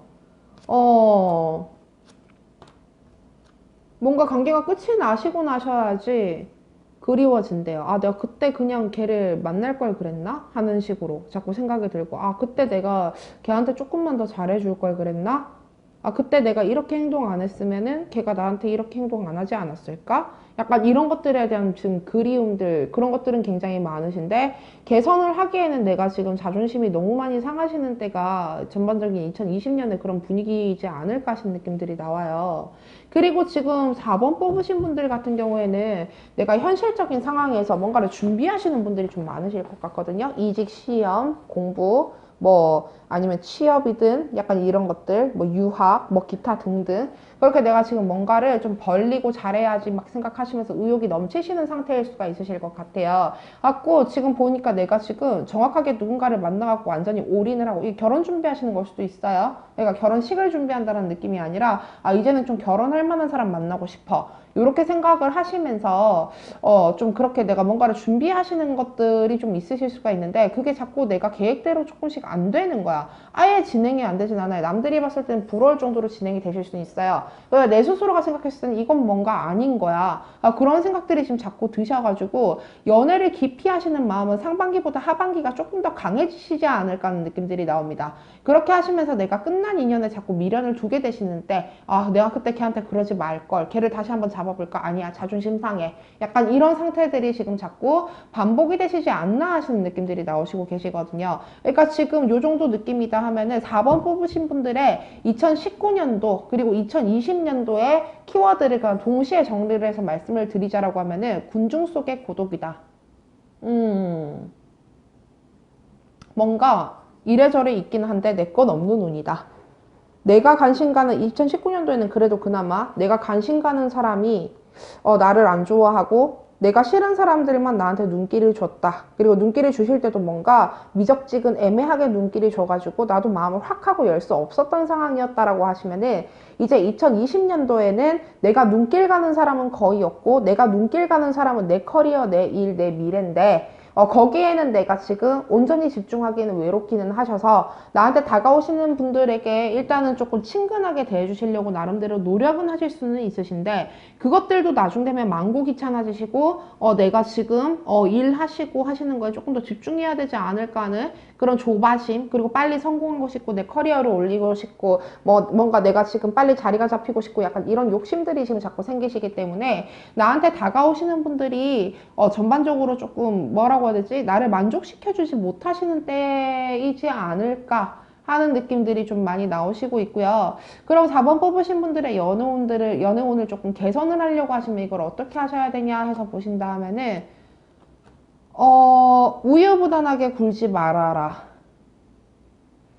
뭔가 관계가 끝이 나시고 나셔야지 그리워진대요. 아, 내가 그때 그냥 걔를 만날 걸 그랬나? 하는 식으로 자꾸 생각이 들고, 아, 그때 내가 걔한테 조금만 더 잘해줄 걸 그랬나? 아, 그때 내가 이렇게 행동 안 했으면은 걔가 나한테 이렇게 행동 안 하지 않았을까? 약간 이런 것들에 대한 지금 그리움들, 그런 것들은 굉장히 많으신데, 개선을 하기에는 내가 지금 자존심이 너무 많이 상하시는 때가 전반적인 2020년에 그런 분위기이지 않을까 싶은 느낌들이 나와요. 그리고 지금 4번 뽑으신 분들 같은 경우에는 내가 현실적인 상황에서 뭔가를 준비하시는 분들이 좀 많으실 것 같거든요. 이직, 시험, 공부, 뭐 아니면 취업이든 약간 이런 것들, 뭐 유학, 뭐 기타 등등. 그렇게 내가 지금 뭔가를 좀 벌리고 잘해야지 막 생각하시면서 의욕이 넘치시는 상태일 수가 있으실 것 같아요. 갖고 지금 보니까 내가 지금 정확하게 누군가를 만나갖고 완전히 올인을 하고 이 결혼 준비하시는 걸 수도 있어요. 그러니까 결혼식을 준비한다는 느낌이 아니라 아 이제는 좀 결혼할 만한 사람 만나고 싶어. 이렇게 생각을 하시면서 좀 그렇게 내가 뭔가를 준비하시는 것들이 좀 있으실 수가 있는데 그게 자꾸 내가 계획대로 조금씩 안 되는 거야. 아예 진행이 안 되진 않아요. 남들이 봤을 때는 부러울 정도로 진행이 되실 수는 있어요. 내 스스로가 생각했을 때는 이건 뭔가 아닌 거야. 그런 생각들이 지금 자꾸 드셔가지고 연애를 기피 하시는 마음은 상반기보다 하반기가 조금 더 강해지시지 않을까 하는 느낌들이 나옵니다. 그렇게 하시면서 내가 끝난 인연에 자꾸 미련을 두게 되시는데 아 내가 그때 걔한테 그러지 말걸 걔를 다시 한번 잡아볼까 아니야 자존심 상해 약간 이런 상태들이 지금 자꾸 반복이 되시지 않나 하시는 느낌들이 나오시고 계시거든요. 그러니까 지금 요 정도 느낌이다 하면은 4번 뽑으신 분들의 2019년도 그리고 2020년도의 키워드를 그냥 동시에 정리를 해서 말씀을 드리자라고 하면은 군중 속의 고독이다. 뭔가 이래저래 있긴 한데 내 건 없는 운이다. 내가 관심 가는 2019년도에는 그래도 그나마 내가 관심 가는 사람이 나를 안 좋아하고 내가 싫은 사람들만 나한테 눈길을 줬다. 그리고 눈길을 주실 때도 뭔가 미적지근 애매하게 눈길을 줘가지고 나도 마음을 확 하고 열 수 없었던 상황이었다라고 하시면은 이제 2020년도에는 내가 눈길 가는 사람은 거의 없고 내가 눈길 가는 사람은 내 커리어, 내 일, 내 미래인데 거기에는 내가 지금 온전히 집중하기는 외롭기는 하셔서 나한테 다가오시는 분들에게 일단은 조금 친근하게 대해주시려고 나름대로 노력은 하실 수는 있으신데 그것들도 나중 되면 많고 귀찮아지시고 내가 지금 일하시고 하시는 거에 조금 더 집중해야 되지 않을까 하는 그런 조바심 그리고 빨리 성공하고 싶고 내 커리어를 올리고 싶고 뭔가 내가 지금 빨리 자리가 잡히고 싶고 약간 이런 욕심들이 지금 자꾸 생기시기 때문에 나한테 다가오시는 분들이 전반적으로 조금 뭐라고 해야 되지? 나를 만족시켜주지 못하시는 때이지 않을까 하는 느낌들이 좀 많이 나오시고 있고요. 그럼 4번 뽑으신 분들의 연애운을 조금 개선을 하려고 하시면 이걸 어떻게 하셔야 되냐 해서 보신다 하면은 우유부단하게 굴지 말아라.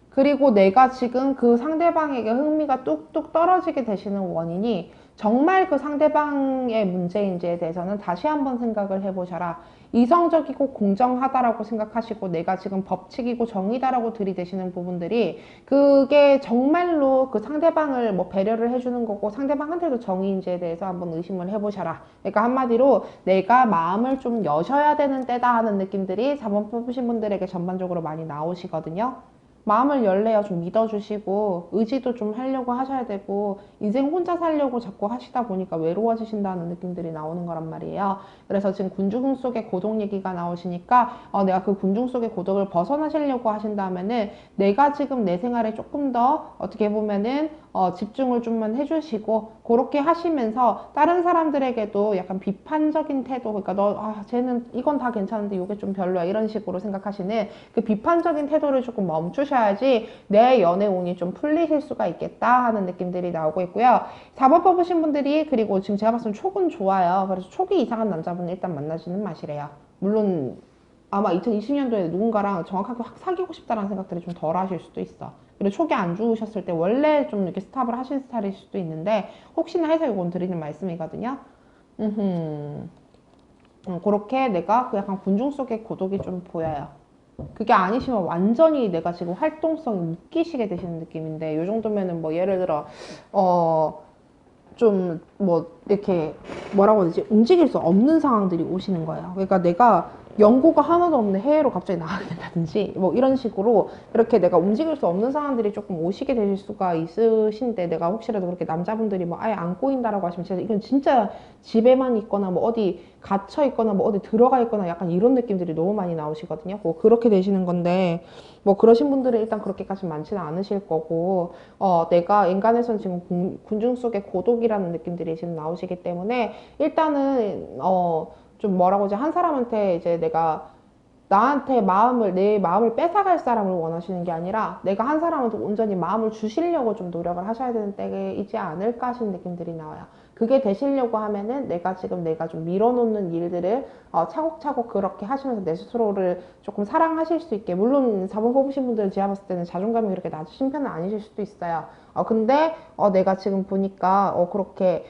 그리고 내가 지금 그 상대방에게 흥미가 뚝뚝 떨어지게 되시는 원인이 정말 그 상대방의 문제인지에 대해서는 다시 한번 생각을 해보셔라. 이성적이고 공정하다라고 생각하시고 내가 지금 법칙이고 정의다라고 들이대시는 부분들이 그게 정말로 그 상대방을 뭐 배려를 해주는 거고 상대방한테도 정의인지에 대해서 한번 의심을 해보셔라. 그러니까 한마디로 내가 마음을 좀 여셔야 되는 때다 하는 느낌들이 4번 뽑으신 분들에게 전반적으로 많이 나오시거든요. 마음을 열래요. 좀 믿어주시고 의지도 좀 하려고 하셔야 되고 인생 혼자 살려고 자꾸 하시다 보니까 외로워지신다는 느낌들이 나오는 거란 말이에요. 그래서 지금 군중 속의 고독 얘기가 나오시니까 내가 그 군중 속의 고독을 벗어나시려고 하신다면은 내가 지금 내 생활에 조금 더 어떻게 보면은 집중을 좀만 해주시고 그렇게 하시면서 다른 사람들에게도 약간 비판적인 태도 그러니까 쟤는 이건 다 괜찮은데 이게 좀 별로야 이런 식으로 생각하시는 그 비판적인 태도를 조금 멈추셔야지 내 연애 운이 좀 풀리실 수가 있겠다 하는 느낌들이 나오고 있고요. 4번 뽑으신 분들이 그리고 지금 제가 봤을 때 촉은 좋아요. 그래서 촉이 이상한 남자분을 일단 만나지는 마시래요. 물론 아마 2020년도에 누군가랑 정확하게 확 사귀고 싶다라는 생각들이 좀 덜 하실 수도 있어. 그리고 촉이 안 좋으셨을 때 원래 좀 이렇게 스탑을 하신 스타일일 수도 있는데 혹시나 해서 이건 드리는 말씀이거든요. 그렇게 내가 그 약간 군중 속의 고독이 좀 보여요. 그게 아니시면 완전히 내가 지금 활동성이 묶이시게 되시는 느낌인데 이 정도면은 뭐 예를 들어 좀 뭐 이렇게 뭐라고 해야 되지 움직일 수 없는 상황들이 오시는 거예요. 그러니까 내가 연고가 하나도 없는 해외로 갑자기 나가게 된다든지 뭐 이런 식으로 이렇게 내가 움직일 수 없는 상황들이 조금 오시게 되실 수가 있으신데 내가 혹시라도 그렇게 남자분들이 뭐 아예 안 꼬인다라고 하시면 진짜 이건 진짜 집에만 있거나 뭐 어디 갇혀 있거나 뭐 어디 들어가 있거나 약간 이런 느낌들이 너무 많이 나오시거든요. 뭐 그렇게 되시는 건데 뭐 그러신 분들은 일단 그렇게까지 많지는 않으실 거고 내가 인간에서는 지금 군중 속의 고독이라는 느낌들이 지금 나오시기 때문에 일단은 좀 뭐라고 하지 한 사람한테 이제 내가 나한테 내 마음을 뺏어갈 사람을 원하시는 게 아니라 내가 한 사람한테 온전히 마음을 주시려고 좀 노력을 하셔야 되는 때이지 않을까 하시는 느낌들이 나와요. 그게 되시려고 하면은 내가 좀 밀어놓는 일들을 차곡차곡 그렇게 하시면서 내 스스로를 조금 사랑하실 수 있게 물론 4번 뽑으신 분들은 제가 봤을 때는 자존감이 그렇게 낮으신 편은 아니실 수도 있어요. 근데 내가 지금 보니까 그렇게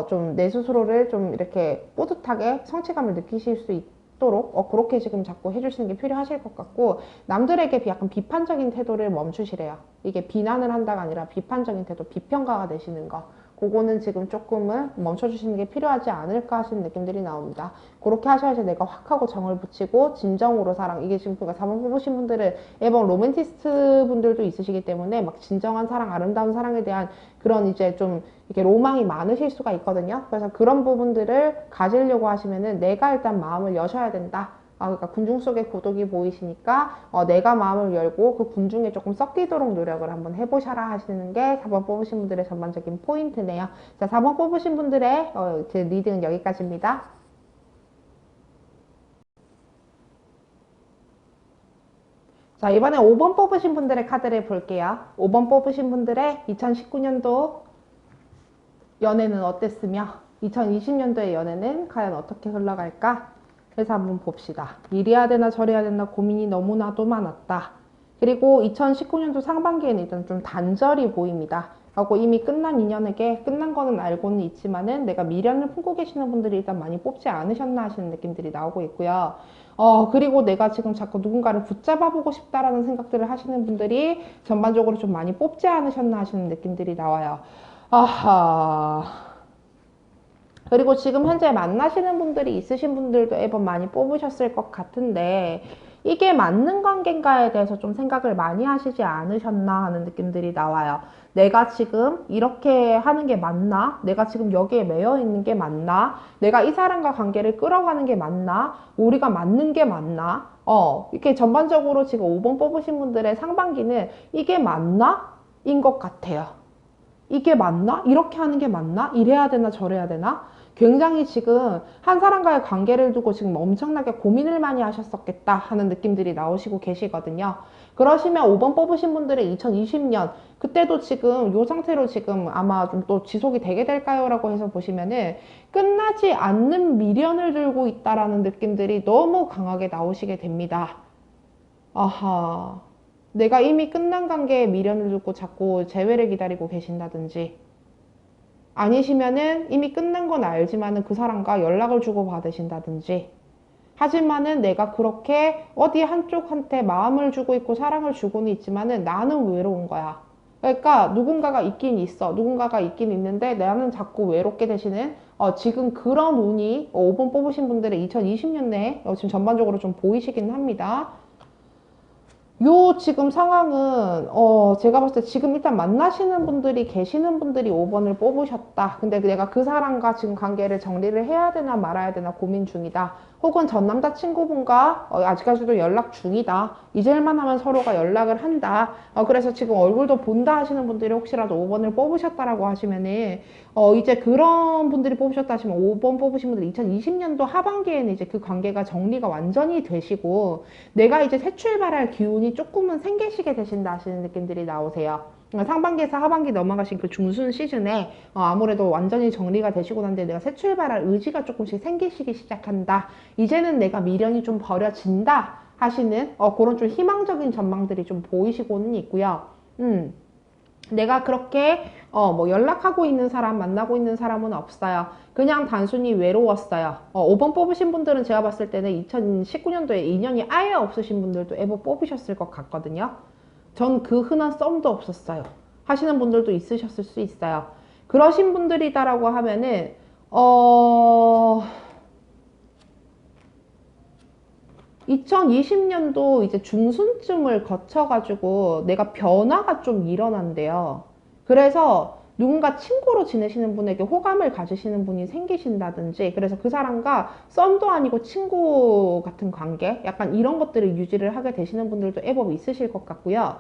좀 내 스스로를 좀 이렇게 뿌듯하게 성취감을 느끼실 수 있도록 그렇게 지금 자꾸 해주시는 게 필요하실 것 같고 남들에게 약간 비판적인 태도를 멈추시래요. 이게 비난을 한다가 아니라 비판적인 태도, 비평가가 되시는 거 그거는 지금 조금은 멈춰주시는 게 필요하지 않을까 하시는 느낌들이 나옵니다. 그렇게 하셔야지 내가 확 하고 정을 붙이고 진정으로 사랑 이게 지금 그러니까 4번 뽑으신 분들은 앨범 로맨티스트 분들도 있으시기 때문에 막 진정한 사랑, 아름다운 사랑에 대한 그런 이제 좀 이렇게 로망이 많으실 수가 있거든요. 그래서 그런 부분들을 가지려고 하시면은 내가 일단 마음을 여셔야 된다. 그러니까 군중 속에 고독이 보이시니까 내가 마음을 열고 그 군중에 조금 섞이도록 노력을 한번 해보셔라 하시는 게 4번 뽑으신 분들의 전반적인 포인트네요. 자, 4번 뽑으신 분들의 제 리딩은 여기까지입니다. 자, 이번에 5번 뽑으신 분들의 카드를 볼게요. 5번 뽑으신 분들의 2019년도 연애는 어땠으며 2020년도의 연애는 과연 어떻게 흘러갈까? 그래서 한번 봅시다. 이래야 되나 저래야 되나 고민이 너무나도 많았다. 그리고 2019년도 상반기에는 일단 좀 단절이 보입니다. 하고 이미 끝난 인연에게 끝난 거는 알고는 있지만은 내가 미련을 품고 계시는 분들이 일단 많이 뽑지 않으셨나 하시는 느낌들이 나오고 있고요. 그리고 내가 지금 자꾸 누군가를 붙잡아 보고 싶다라는 생각들을 하시는 분들이 전반적으로 좀 많이 뽑지 않으셨나 하시는 느낌들이 나와요. 아하. 그리고 지금 현재 만나시는 분들이 있으신 분들도 앨범 많이 뽑으셨을 것 같은데 이게 맞는 관계인가에 대해서 좀 생각을 많이 하시지 않으셨나 하는 느낌들이 나와요. 내가 지금 이렇게 하는 게 맞나? 내가 지금 여기에 매여 있는 게 맞나? 내가 이 사람과 관계를 끌어가는 게 맞나? 우리가 맞는 게 맞나? 이렇게 전반적으로 지금 5번 뽑으신 분들의 상반기는 이게 맞나? 인 것 같아요. 이게 맞나? 이렇게 하는 게 맞나? 이래야 되나 저래야 되나? 굉장히 지금 한 사람과의 관계를 두고 지금 엄청나게 고민을 많이 하셨었겠다 하는 느낌들이 나오시고 계시거든요. 그러시면 5번 뽑으신 분들의 2020년 그때도 지금 이 상태로 지금 아마 좀 또 지속이 되게 될까요? 라고 해서 보시면은 끝나지 않는 미련을 들고 있다라는 느낌들이 너무 강하게 나오시게 됩니다. 아하. 내가 이미 끝난 관계에 미련을 두고 자꾸 재회를 기다리고 계신다든지 아니시면은 이미 끝난 건 알지만은 그 사람과 연락을 주고 받으신다든지. 하지만은 내가 그렇게 어디 한쪽한테 마음을 주고 있고 사랑을 주고는 있지만은 나는 외로운 거야. 그러니까 누군가가 있긴 있어. 누군가가 있긴 있는데 나는 자꾸 외롭게 되시는 지금 그런 운이 5번 뽑으신 분들의 2020년 내에 지금 전반적으로 좀 보이시긴 합니다. 요 지금 상황은 제가 봤을 때 지금 일단 만나시는 분들이 계시는 분들이 5번을 뽑으셨다. 근데 내가 그 사람과 지금 관계를 정리를 해야 되나 말아야 되나 고민 중이다. 혹은 전 남자친구분과 아직까지도 연락 중이다. 잊을만 하면 서로가 연락을 한다. 그래서 지금 얼굴도 본다 하시는 분들이 혹시라도 5번을 뽑으셨다라고 하시면은 이제 그런 분들이 뽑으셨다 하시면 5번 뽑으신 분들 2020년도 하반기에는 이제 그 관계가 정리가 완전히 되시고 내가 이제 새 출발할 기운이 조금은 생기시게 되신다 하시는 느낌들이 나오세요. 상반기에서 하반기 넘어가신 그 중순 시즌에 아무래도 완전히 정리가 되시고 난 뒤에 내가 새 출발할 의지가 조금씩 생기시기 시작한다. 이제는 내가 미련이 좀 버려진다 하시는 그런 좀 희망적인 전망들이 좀 보이시고는 있고요. 내가 그렇게 뭐 연락하고 있는 사람, 만나고 있는 사람은 없어요. 그냥 단순히 외로웠어요. 5번 뽑으신 분들은 제가 봤을 때는 2019년도에 인연이 아예 없으신 분들도 에버 뽑으셨을 것 같거든요. 전 그 흔한 썸도 없었어요. 하시는 분들도 있으셨을 수 있어요. 그러신 분들이다라고 하면은 2020년도 이제 중순쯤을 거쳐가지고 내가 변화가 좀 일어난대요. 그래서 누군가 친구로 지내시는 분에게 호감을 가지시는 분이 생기신다든지, 그래서 그 사람과 썸도 아니고 친구 같은 관계? 약간 이런 것들을 유지를 하게 되시는 분들도 애법 있으실 것 같고요.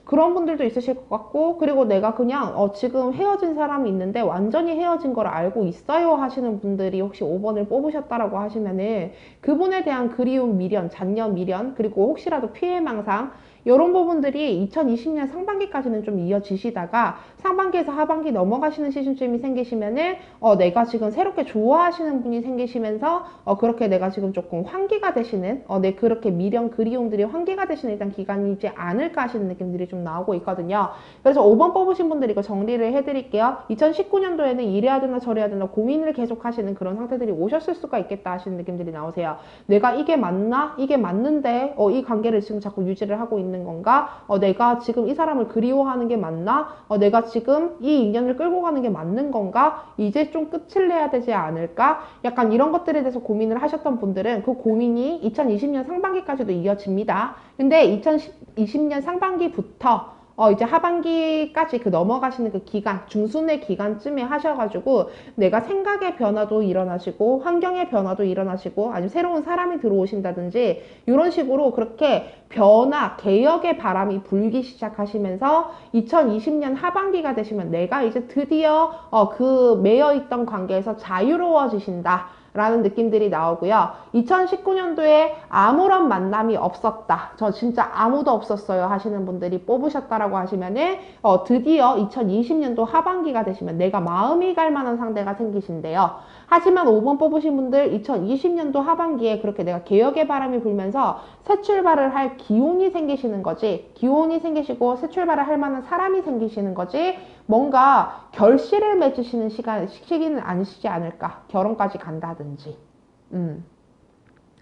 그런 분들도 있으실 것 같고, 그리고 내가 그냥, 지금 헤어진 사람이 있는데 완전히 헤어진 걸 알고 있어요 하시는 분들이 혹시 5번을 뽑으셨다라고 하시면은 그분에 대한 그리움, 미련, 잔여 미련, 그리고 혹시라도 피해망상, 이런 부분들이 2020년 상반기까지는 좀 이어지시다가 상반기에서 하반기 넘어가시는 시즌쯤이 생기시면은 내가 지금 새롭게 좋아하시는 분이 생기시면서 그렇게 내가 지금 조금 환기가 되시는 내 그렇게 미련 그리움들이 환기가 되시는 일단 기간이지 않을까 하시는 느낌들이 좀 나오고 있거든요. 그래서 5번 뽑으신 분들 이거 정리를 해드릴게요. 2019년도에는 이래야 되나 저래야 되나 고민을 계속 하시는 그런 상태들이 오셨을 수가 있겠다 하시는 느낌들이 나오세요. 내가 이게 맞나? 이게 맞는데 이 관계를 지금 자꾸 유지를 하고 있는 건가? 내가 지금 이 사람을 그리워하는 게 맞나? 내가 지금 이 인연을 끌고 가는 게 맞는 건가? 이제 좀 끝을 내야 되지 않을까? 약간 이런 것들에 대해서 고민을 하셨던 분들은 그 고민이 2020년 상반기까지도 이어집니다. 근데 2020년 상반기부터 이제 하반기까지 그 넘어가시는 그 기간, 중순의 기간쯤에 하셔가지고 내가 생각의 변화도 일어나시고 환경의 변화도 일어나시고 아니면 새로운 사람이 들어오신다든지 이런 식으로 그렇게 변화, 개혁의 바람이 불기 시작하시면서 2020년 하반기가 되시면 내가 이제 드디어 그 매여있던 관계에서 자유로워지신다. 라는 느낌들이 나오고요. 2019년도에 아무런 만남이 없었다. 저 진짜 아무도 없었어요 하시는 분들이 뽑으셨다라고 하시면은 드디어 2020년도 하반기가 되시면 내가 마음이 갈 만한 상대가 생기신대요. 하지만 5번 뽑으신 분들 2020년도 하반기에 그렇게 내가 개혁의 바람이 불면서 새 출발을 할 기운이 생기시는 거지. 기운이 생기시고 새 출발을 할 만한 사람이 생기시는 거지. 뭔가 결실을 맺으시는 시기는 아니시지 않을까. 결혼까지 간다든지.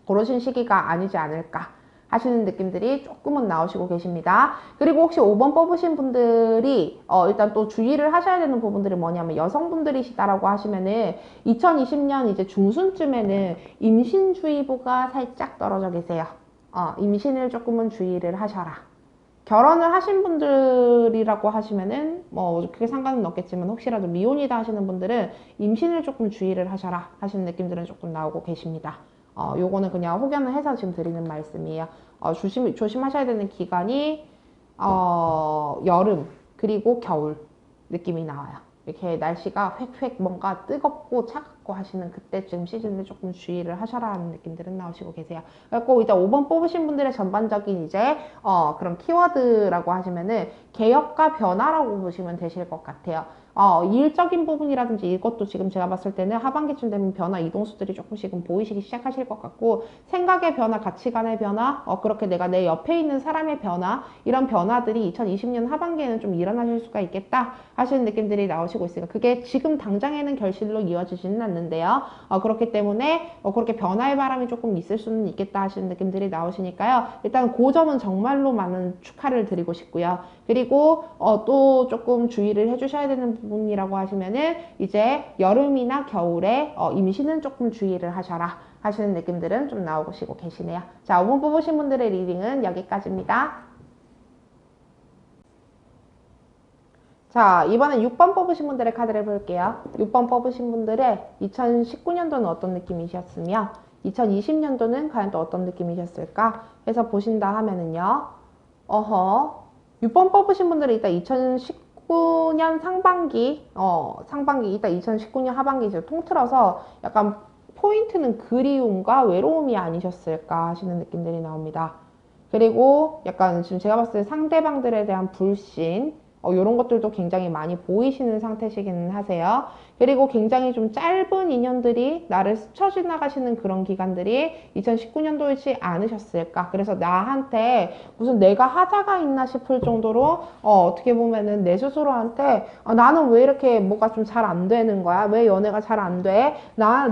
그러신 시기가 아니지 않을까 하시는 느낌들이 조금은 나오시고 계십니다. 그리고 혹시 5번 뽑으신 분들이 일단 또 주의를 하셔야 되는 부분들이 뭐냐면 여성분들이시다라고 하시면은 2020년 이제 중순쯤에는 임신주의보가 살짝 떨어져 계세요. 임신을 조금은 주의를 하셔라. 결혼을 하신 분들이라고 하시면은 뭐 크게 상관은 없겠지만 혹시라도 미혼이다 하시는 분들은 임신을 조금 주의를 하셔라 하시는 느낌들은 조금 나오고 계십니다. 요거는 그냥 혹여나 해서 지금 드리는 말씀이에요. 조심하셔야 되는 기간이 여름 그리고 겨울 느낌이 나와요. 이렇게 날씨가 획획 뭔가 뜨겁고 차갑고 하시는 그때쯤 시즌을 조금 주의를 하셔라 하는 느낌들은 나오시고 계세요. 그리고 이제 5번 뽑으신 분들의 전반적인 이제 그런 키워드라고 하시면은 개혁과 변화라고 보시면 되실 것 같아요. 일적인 부분이라든지 이것도 지금 제가 봤을 때는 하반기쯤 되면 변화, 이동수들이 조금씩은 보이시기 시작하실 것 같고, 생각의 변화, 가치관의 변화, 그렇게 내가 내 옆에 있는 사람의 변화, 이런 변화들이 2020년 하반기에는 좀 일어나실 수가 있겠다 하시는 느낌들이 나오시고 있으니까 그게 지금 당장에는 결실로 이어지지는 않는데요. 그렇기 때문에 그렇게 변화의 바람이 조금 있을 수는 있겠다 하시는 느낌들이 나오시니까요. 일단 그 점은 정말로 많은 축하를 드리고 싶고요. 그리고 또 조금 주의를 해주셔야 되는 부분이라고 하시면은 이제 여름이나 겨울에 임신은 조금 주의를 하셔라 하시는 느낌들은 좀 나오시고 계시네요. 자, 5번 뽑으신 분들의 리딩은 여기까지입니다. 자, 이번엔 6번 뽑으신 분들의 카드를 볼게요. 6번 뽑으신 분들의 2019년도는 어떤 느낌이셨으며 2020년도는 과연 또 어떤 느낌이셨을까 해서 보신다 하면은요. 6번 뽑으신 분들은 일단 2019년 상반기, 일단 2019년 하반기 이제 통틀어서 약간 포인트는 그리움과 외로움이 아니셨을까 하시는 느낌들이 나옵니다. 그리고 약간 지금 제가 봤을 때 상대방들에 대한 불신, 이런 것들도 굉장히 많이 보이시는 상태시기는 하세요. 그리고 굉장히 좀 짧은 인연들이 나를 스쳐 지나가시는 그런 기간들이 2019년도이지 않으셨을까. 그래서 나한테 무슨 내가 하자가 있나 싶을 정도로 어떻게 보면은 내 스스로한테 나는 왜 이렇게 뭐가 좀 잘 안 되는 거야? 왜 연애가 잘 안 돼?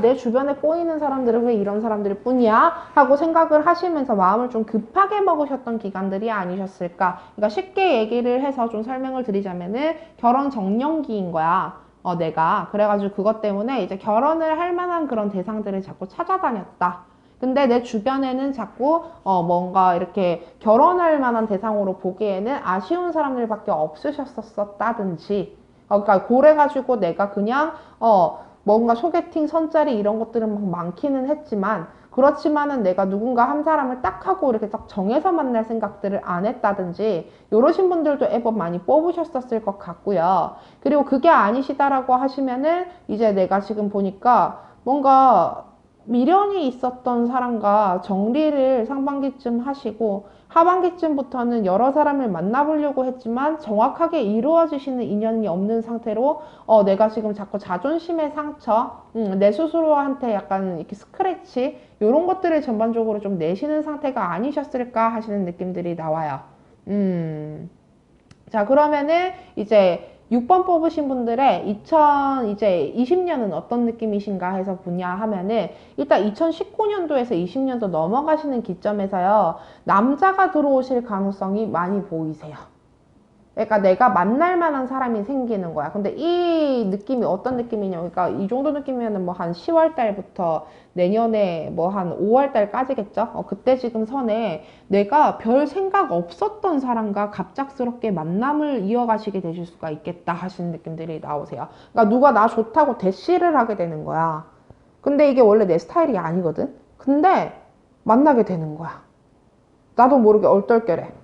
내 주변에 꼬이는 사람들은 왜 이런 사람들 뿐이야? 하고 생각을 하시면서 마음을 좀 급하게 먹으셨던 기간들이 아니셨을까. 그러니까 쉽게 얘기를 해서 좀 설명을 드리자면은 결혼 정년기인 거야. 내가. 그래가지고 그것 때문에 이제 결혼을 할 만한 그런 대상들을 자꾸 찾아다녔다. 근데 내 주변에는 자꾸 뭔가 이렇게 결혼할 만한 대상으로 보기에는 아쉬운 사람들밖에 없으셨었다든지 그러니까 그래가지고 내가 그냥 뭔가 소개팅 선짜리 이런 것들은 막 많기는 했지만 그렇지만은 내가 누군가 한 사람을 딱 하고 이렇게 딱 정해서 만날 생각들을 안 했다든지 이러신 분들도 애법 많이 뽑으셨었을 것 같고요. 그리고 그게 아니시다라고 하시면은 이제 내가 지금 보니까 뭔가 미련이 있었던 사람과 정리를 상반기쯤 하시고 하반기쯤부터는 여러 사람을 만나보려고 했지만 정확하게 이루어지시는 인연이 없는 상태로 내가 지금 자꾸 자존심의 상처, 내 스스로한테 약간 이렇게 스크래치 이런 것들을 전반적으로 좀 내시는 상태가 아니셨을까 하시는 느낌들이 나와요. 자, 그러면은 이제 6번 뽑으신 분들의 2020년은 어떤 느낌이신가 해서 보냐 하면은 일단 2019년도에서 20년도 넘어가시는 기점에서요. 남자가 들어오실 가능성이 많이 보이세요. 그러니까 내가 만날 만한 사람이 생기는 거야. 근데 이 느낌이 어떤 느낌이냐. 그러니까 이 정도 느낌이면은 뭐 한 10월 달부터 내년에 뭐 한 5월 달까지겠죠? 그때 지금 선에 내가 별 생각 없었던 사람과 갑작스럽게 만남을 이어가시게 되실 수가 있겠다 하시는 느낌들이 나오세요. 그러니까 누가 나 좋다고 대시를 하게 되는 거야. 근데 이게 원래 내 스타일이 아니거든? 근데 만나게 되는 거야. 나도 모르게 얼떨결에.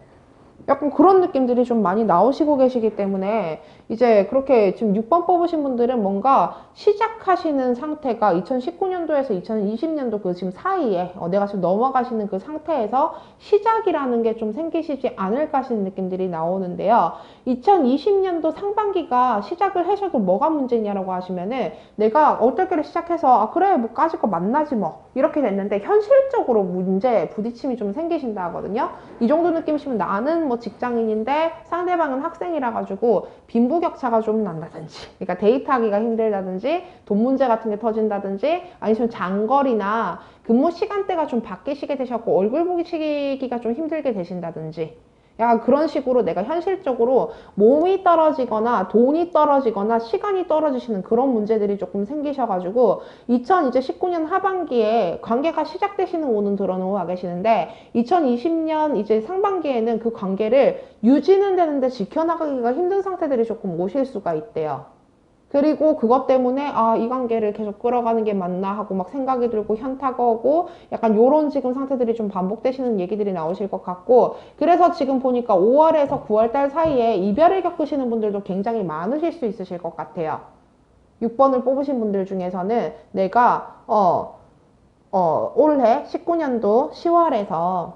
약간 그런 느낌들이 좀 많이 나오시고 계시기 때문에 이제 그렇게 지금 6번 뽑으신 분들은 뭔가 시작하시는 상태가 2019년도에서 2020년도 그 지금 사이에 내가 지금 넘어가시는 그 상태에서 시작이라는 게 좀 생기시지 않을까 하시는 느낌들이 나오는데요. 2020년도 상반기가 시작을 하셔도 뭐가 문제냐라고 하시면은 내가 어떨결에 시작해서 그래 뭐 까짓 거 만나지 뭐 이렇게 됐는데 현실적으로 문제 부딪힘이 좀 생기신다 하거든요. 이 정도 느낌이시면 나는 뭐 직장인인데 상대방은 학생이라 가지고 빈부격차가 좀 난다든지 그러니까 데이트하기가 힘들다든지 돈 문제 같은 게 터진다든지 아니면 장거리나 근무 시간대가 좀 바뀌시게 되셨고 얼굴 보시기가 좀 힘들게 되신다든지 약간 그런 식으로 내가 현실적으로 몸이 떨어지거나 돈이 떨어지거나 시간이 떨어지시는 그런 문제들이 조금 생기셔가지고 2019년 하반기에 관계가 시작되시는 오는 드러놓고 계시는데 2020년 이제 상반기에는 그 관계를 유지는 되는데 지켜나가기가 힘든 상태들이 조금 오실 수가 있대요. 그리고 그것 때문에 이 관계를 계속 끌어가는 게 맞나 하고 막 생각이 들고 현타가 오고 약간 요런 지금 상태들이 좀 반복되시는 얘기들이 나오실 것 같고 그래서 지금 보니까 5월에서 9월 달 사이에 이별을 겪으시는 분들도 굉장히 많으실 수 있으실 것 같아요. 6번을 뽑으신 분들 중에서는 내가 올해 19년도 10월에서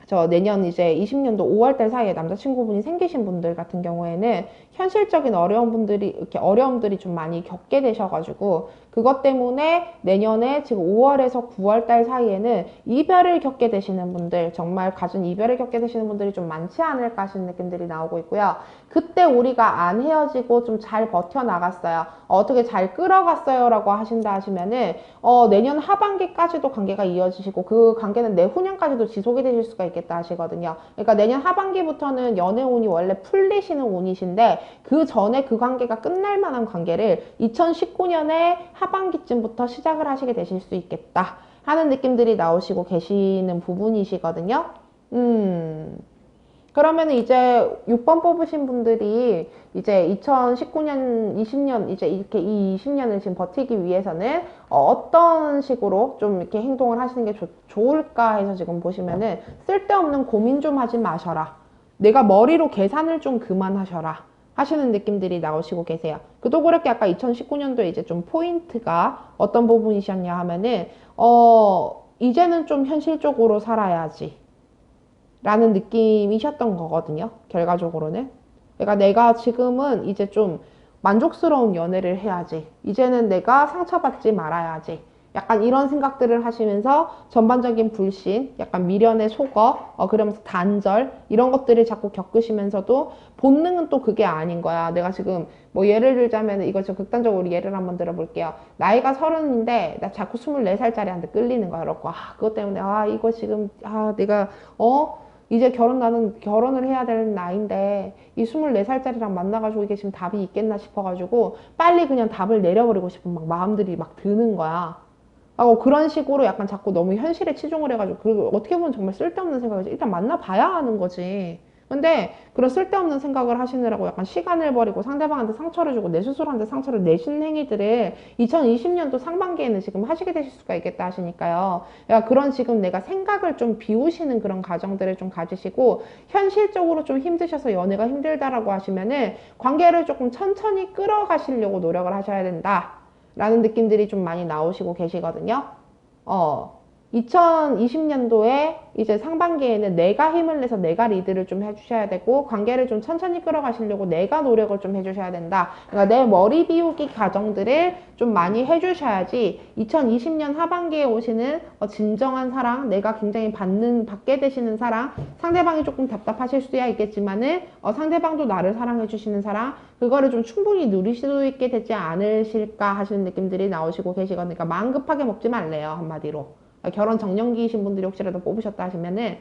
저 내년 이제 20년도 5월달 사이에 남자친구분이 생기신 분들 같은 경우에는 현실적인 어려움들이 좀 많이 겪게 되셔가지고 그것 때문에 내년에 지금 5월에서 9월달 사이에는 이별을 겪게 되시는 분들, 정말 갖은 이별을 겪게 되시는 분들이 좀 많지 않을까 하시는 느낌들이 나오고 있고요. 그때 우리가 안 헤어지고 좀 잘 버텨나갔어요. 어떻게 잘 끌어갔어요 라고 하신다 하시면은 내년 하반기까지도 관계가 이어지시고 그 관계는 내후년까지도 지속이 되실 수가 있겠다 하시거든요. 그러니까 내년 하반기부터는 연애운이 원래 풀리시는 운이신데 그 전에 그 관계가 끝날 만한 관계를 2019년에 하반기쯤부터 시작을 하시게 되실 수 있겠다 하는 느낌들이 나오시고 계시는 부분이시거든요. 그러면 이제 6번 뽑으신 분들이 이제 2019년, 20년, 이제 이렇게 이 20년을 지금 버티기 위해서는 어떤 식으로 좀 이렇게 행동을 하시는 게 좋을까 해서 지금 보시면은 쓸데없는 고민 좀 하지 마셔라. 내가 머리로 계산을 좀 그만하셔라. 하시는 느낌들이 나오시고 계세요. 그도 그렇게 아까 2019년도에 이제 좀 포인트가 어떤 부분이셨냐 하면은, 이제는 좀 현실적으로 살아야지. 라는 느낌이셨던 거거든요. 결과적으로는. 그러니까 내가 지금은 이제 좀 만족스러운 연애를 해야지. 이제는 내가 상처받지 말아야지. 약간 이런 생각들을 하시면서 전반적인 불신, 약간 미련의 속어, 그러면서 단절, 이런 것들을 자꾸 겪으시면서도 본능은 또 그게 아닌 거야. 내가 지금 뭐 예를 들자면 이거 좀 극단적으로 예를 한번 들어볼게요. 나이가 30인데 나 자꾸 24살짜리한테 끌리는 거야. 그렇고, 그것 때문에, 이거 지금, 내가, 이제 나는 결혼을 해야 되는 나이인데 이 24살짜리랑 만나가지고 이게 지금 답이 있겠나 싶어가지고 빨리 그냥 답을 내려버리고 싶은 막 마음들이 막 드는 거야. 그런 식으로 약간 자꾸 너무 현실에 치중을 해가지고 그리고 어떻게 보면 정말 쓸데없는 생각이지. 일단 만나봐야 하는 거지. 근데 그런 쓸데없는 생각을 하시느라고 약간 시간을 버리고 상대방한테 상처를 주고 내 스스로한테 상처를 내신 행위들을 2020년도 상반기에는 지금 하시게 되실 수가 있겠다 하시니까요. 그러니까 그런 지금 내가 생각을 좀 비우시는 그런 과정들을 좀 가지시고 현실적으로 좀 힘드셔서 연애가 힘들다라고 하시면은 관계를 조금 천천히 끌어가시려고 노력을 하셔야 된다. 라는 느낌들이 좀 많이 나오시고 계시거든요. 2020년도에 이제 상반기에는 내가 힘을 내서 내가 리드를 좀 해주셔야 되고 관계를 좀 천천히 끌어가시려고 내가 노력을 좀 해주셔야 된다. 그러니까 내 머리 비우기 과정들을 좀 많이 해주셔야지 2020년 하반기에 오시는 진정한 사랑, 내가 굉장히 받게 되시는 사랑, 상대방이 조금 답답하실 수야 있겠지만은 상대방도 나를 사랑해 주시는 사랑, 그거를 좀 충분히 누리실 수 있게 되지 않으실까 하시는 느낌들이 나오시고 계시거든요. 그러니까 마음 급하게 먹지 말래요, 한마디로. 결혼 정년기이신 분들이 혹시라도 뽑으셨다 하시면은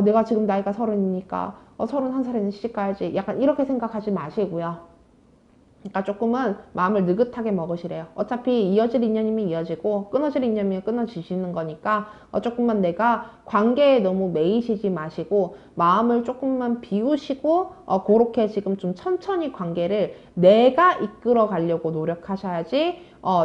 내가 지금 나이가 30이니까 31살에는 시집가야지 약간 이렇게 생각하지 마시고요. 그러니까 조금은 마음을 느긋하게 먹으시래요. 어차피 이어질 인연이면 이어지고 끊어질 인연이면 끊어지시는 거니까 조금만 내가 관계에 너무 매이시지 마시고 마음을 조금만 비우시고 그렇게 지금 좀 천천히 관계를 내가 이끌어 가려고 노력하셔야지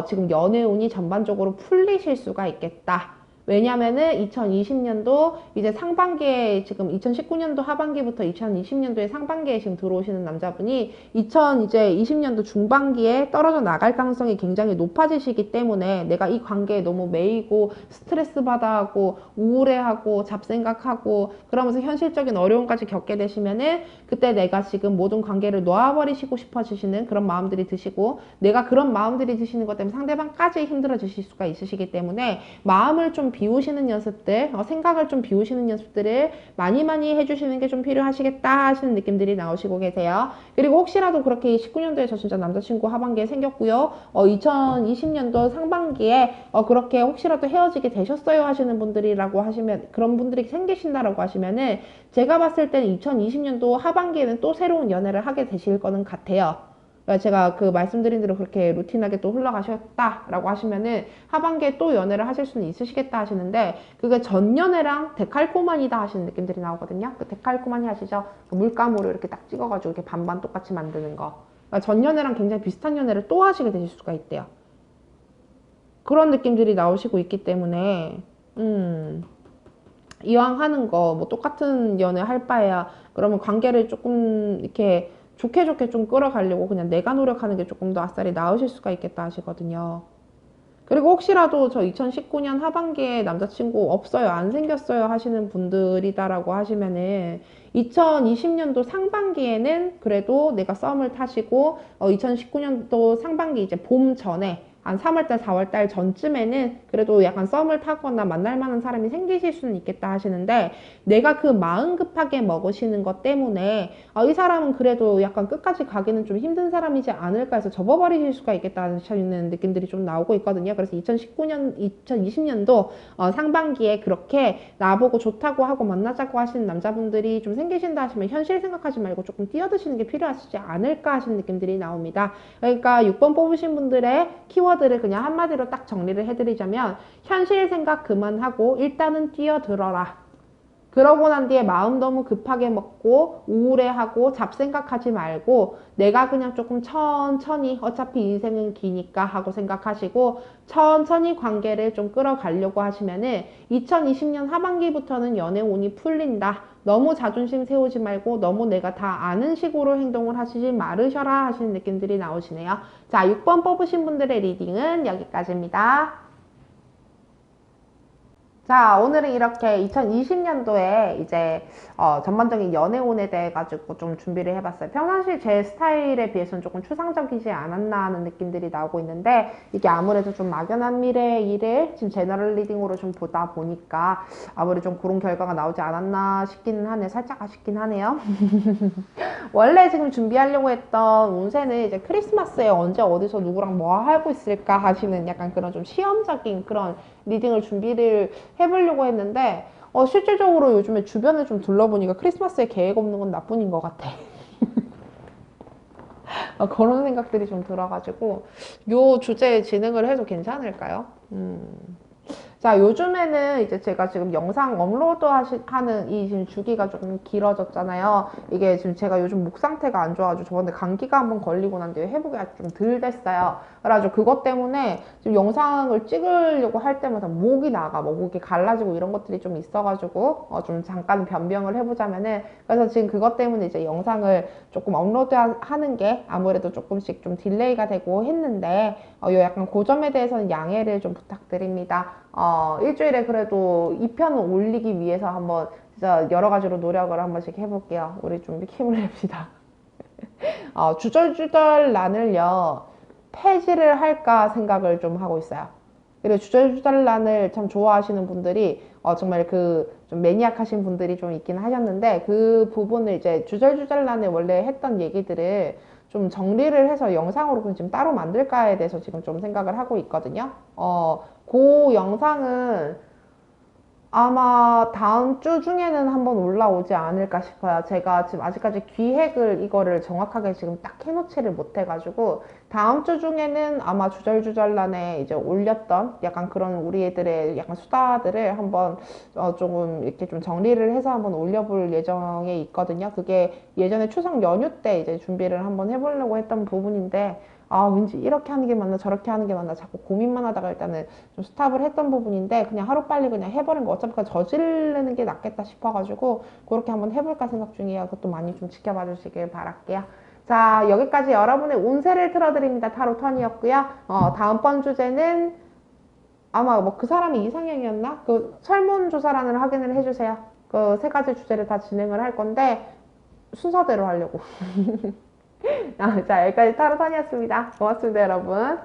지금 연애운이 전반적으로 풀리실 수가 있겠다. 왜냐면은 2020년도 이제 상반기에 지금 2019년도 하반기부터 2020년도에 상반기에 지금 들어오시는 남자분이 이제 20년도 중반기에 떨어져 나갈 가능성이 굉장히 높아지시기 때문에 내가 이 관계에 너무 매이고 스트레스 받아하고 우울해하고 잡생각하고 그러면서 현실적인 어려움까지 겪게 되시면은 그때 내가 지금 모든 관계를 놓아버리시고 싶어지시는 그런 마음들이 드시고 내가 그런 마음들이 드시는 것 때문에 상대방까지 힘들어지실 수가 있으시기 때문에 마음을 좀 비우시는 연습들, 생각을 좀 비우시는 연습들을 많이 해주시는 게 좀 필요하시겠다 하시는 느낌들이 나오시고 계세요. 그리고 혹시라도 그렇게 19년도에 저 진짜 남자친구 하반기에 생겼고요. 2020년도 상반기에 그렇게 혹시라도 헤어지게 되셨어요 하시는 분들이라고 하시면 그런 분들이 생기신다라고 하시면은 제가 봤을 때는 2020년도 하반기에는 또 새로운 연애를 하게 되실 거는 같아요. 제가 그 말씀드린 대로 그렇게 루틴하게 또 흘러가셨다라고 하시면은 하반기에 또 연애를 하실 수는 있으시겠다 하시는데 그게 전 연애랑 데칼코마니다 하시는 느낌들이 나오거든요. 그 데칼코마니 하시죠? 그 물감으로 이렇게 딱 찍어가지고 이렇게 반반 똑같이 만드는 거. 그러니까 전 연애랑 굉장히 비슷한 연애를 또 하시게 되실 수가 있대요. 그런 느낌들이 나오시고 있기 때문에 이왕 하는 거 뭐 똑같은 연애 할 바에야 그러면 관계를 조금 이렇게 좋게 좀 끌어가려고 그냥 내가 노력하는 게 조금 더 아싸리 나으실 수가 있겠다 하시거든요. 그리고 혹시라도 저 2019년 하반기에 남자친구 없어요, 안 생겼어요 하시는 분들이다라고 하시면은 2020년도 상반기에는 그래도 내가 썸을 타시고 2019년도 상반기 이제 봄 전에 한 3월달, 4월달 전쯤에는 그래도 약간 썸을 타거나 만날 만한 사람이 생기실 수는 있겠다 하시는데 내가 그 마음 급하게 먹으시는 것 때문에 이 사람은 그래도 약간 끝까지 가기는 좀 힘든 사람이지 않을까 해서 접어버리실 수가 있겠다는 느낌들이 좀 나오고 있거든요. 그래서 2019년, 2020년도 상반기에 그렇게 나보고 좋다고 하고 만나자고 하시는 남자분들이 좀 생기신다 하시면 현실 생각하지 말고 조금 뛰어드시는 게 필요하시지 않을까 하시는 느낌들이 나옵니다. 그러니까 6번 뽑으신 분들의 키워드를 그냥 한마디로 딱 정리를 해드리자면 현실 생각 그만하고 일단은 뛰어들어라. 그러고 난 뒤에 마음 너무 급하게 먹고 우울해하고 잡생각하지 말고 내가 그냥 조금 천천히 어차피 인생은 기니까 하고 생각하시고 천천히 관계를 좀 끌어가려고 하시면은 2020년 하반기부터는 연애 운이 풀린다. 너무 자존심 세우지 말고 너무 내가 다 아는 식으로 행동을 하시지 말으셔라 하시는 느낌들이 나오시네요. 자, 6번 뽑으신 분들의 리딩은 여기까지입니다. 자, 오늘은 이렇게 2020년도에 이제 전반적인 연애운에 대해 가지고 좀 준비를 해봤어요. 평상시 제 스타일에 비해서는 조금 추상적이지 않았나 하는 느낌들이 나오고 있는데 이게 아무래도 좀 막연한 미래의 일을 지금 제너럴 리딩으로 좀 보다 보니까 아무래도 좀 그런 결과가 나오지 않았나 싶기는 하네. 살짝 아쉽긴 하네요. 원래 지금 준비하려고 했던 운세는 이제 크리스마스에 언제 어디서 누구랑 뭐 하고 있을까 하시는 약간 그런 좀 시험적인 그런 리딩을 준비를 해보려고 했는데 실질적으로 요즘에 주변을 좀 둘러보니까 크리스마스에 계획 없는 건 나뿐인 것 같아. 그런 생각들이 좀 들어가지고 요 주제에 진행을 해도 괜찮을까요? 자, 요즘에는 이제 제가 지금 영상 업로드 하는 이 지금 주기가 조금 길어졌잖아요. 이게 지금 제가 요즘 목 상태가 안 좋아가지고 저번에 감기가 한번 걸리고 난 뒤에 회복이 아주 좀 덜 됐어요. 그래가지고 그것 때문에 지금 영상을 찍으려고 할 때마다 목이 나가, 뭐 목이 갈라지고 이런 것들이 좀 있어가지고 좀 잠깐 변명을 해보자면은 그래서 지금 그것 때문에 이제 영상을 조금 업로드 하는 게 아무래도 조금씩 좀 딜레이가 되고 했는데 요 약간 그 점에 대해서는 양해를 좀 부탁드립니다. 일주일에 그래도 2편을 올리기 위해서 한번 진짜 여러 가지로 노력을 한 번씩 해볼게요. 우리 좀 힘을 냅시다. 주절주절란을요, 폐지를 할까 생각을 좀 하고 있어요. 그리고 주절주절란을 참 좋아하시는 분들이 정말 그 좀 매니악하신 분들이 좀 있긴 하셨는데 그 부분을 이제 주절주절란에 원래 했던 얘기들을 좀 정리를 해서 영상으로 그냥 지금 따로 만들까에 대해서 지금 좀 생각을 하고 있거든요. 그 영상은 아마 다음 주 중에는 한번 올라오지 않을까 싶어요. 제가 지금 아직까지 기획을 이거를 정확하게 지금 딱 해놓지를 못해가지고 다음 주 중에는 아마 주절주절란에 이제 올렸던 약간 그런 우리 애들의 약간 수다들을 한번 조금 이렇게 좀 정리를 해서 한번 올려볼 예정에 있거든요. 그게 예전에 추석 연휴 때 이제 준비를 한번 해보려고 했던 부분인데 왠지 이렇게 하는 게 맞나 저렇게 하는 게 맞나 자꾸 고민만 하다가 일단은 좀 스탑을 했던 부분인데 그냥 하루빨리 그냥 해버린 거 어차피 저지르는 게 낫겠다 싶어가지고 그렇게 한번 해볼까 생각 중이에요. 그것도 많이 좀 지켜봐 주시길 바랄게요. 자, 여기까지 여러분의 운세를 틀어드립니다. 타로 턴이었고요. 다음번 주제는 아마 뭐 그 사람이 이상형이었나? 그 설문조사란을 확인을 해주세요. 그 세 가지 주제를 다 진행을 할 건데 순서대로 하려고. 자, 여기까지 타로 턴이었습니다. 고맙습니다, 여러분.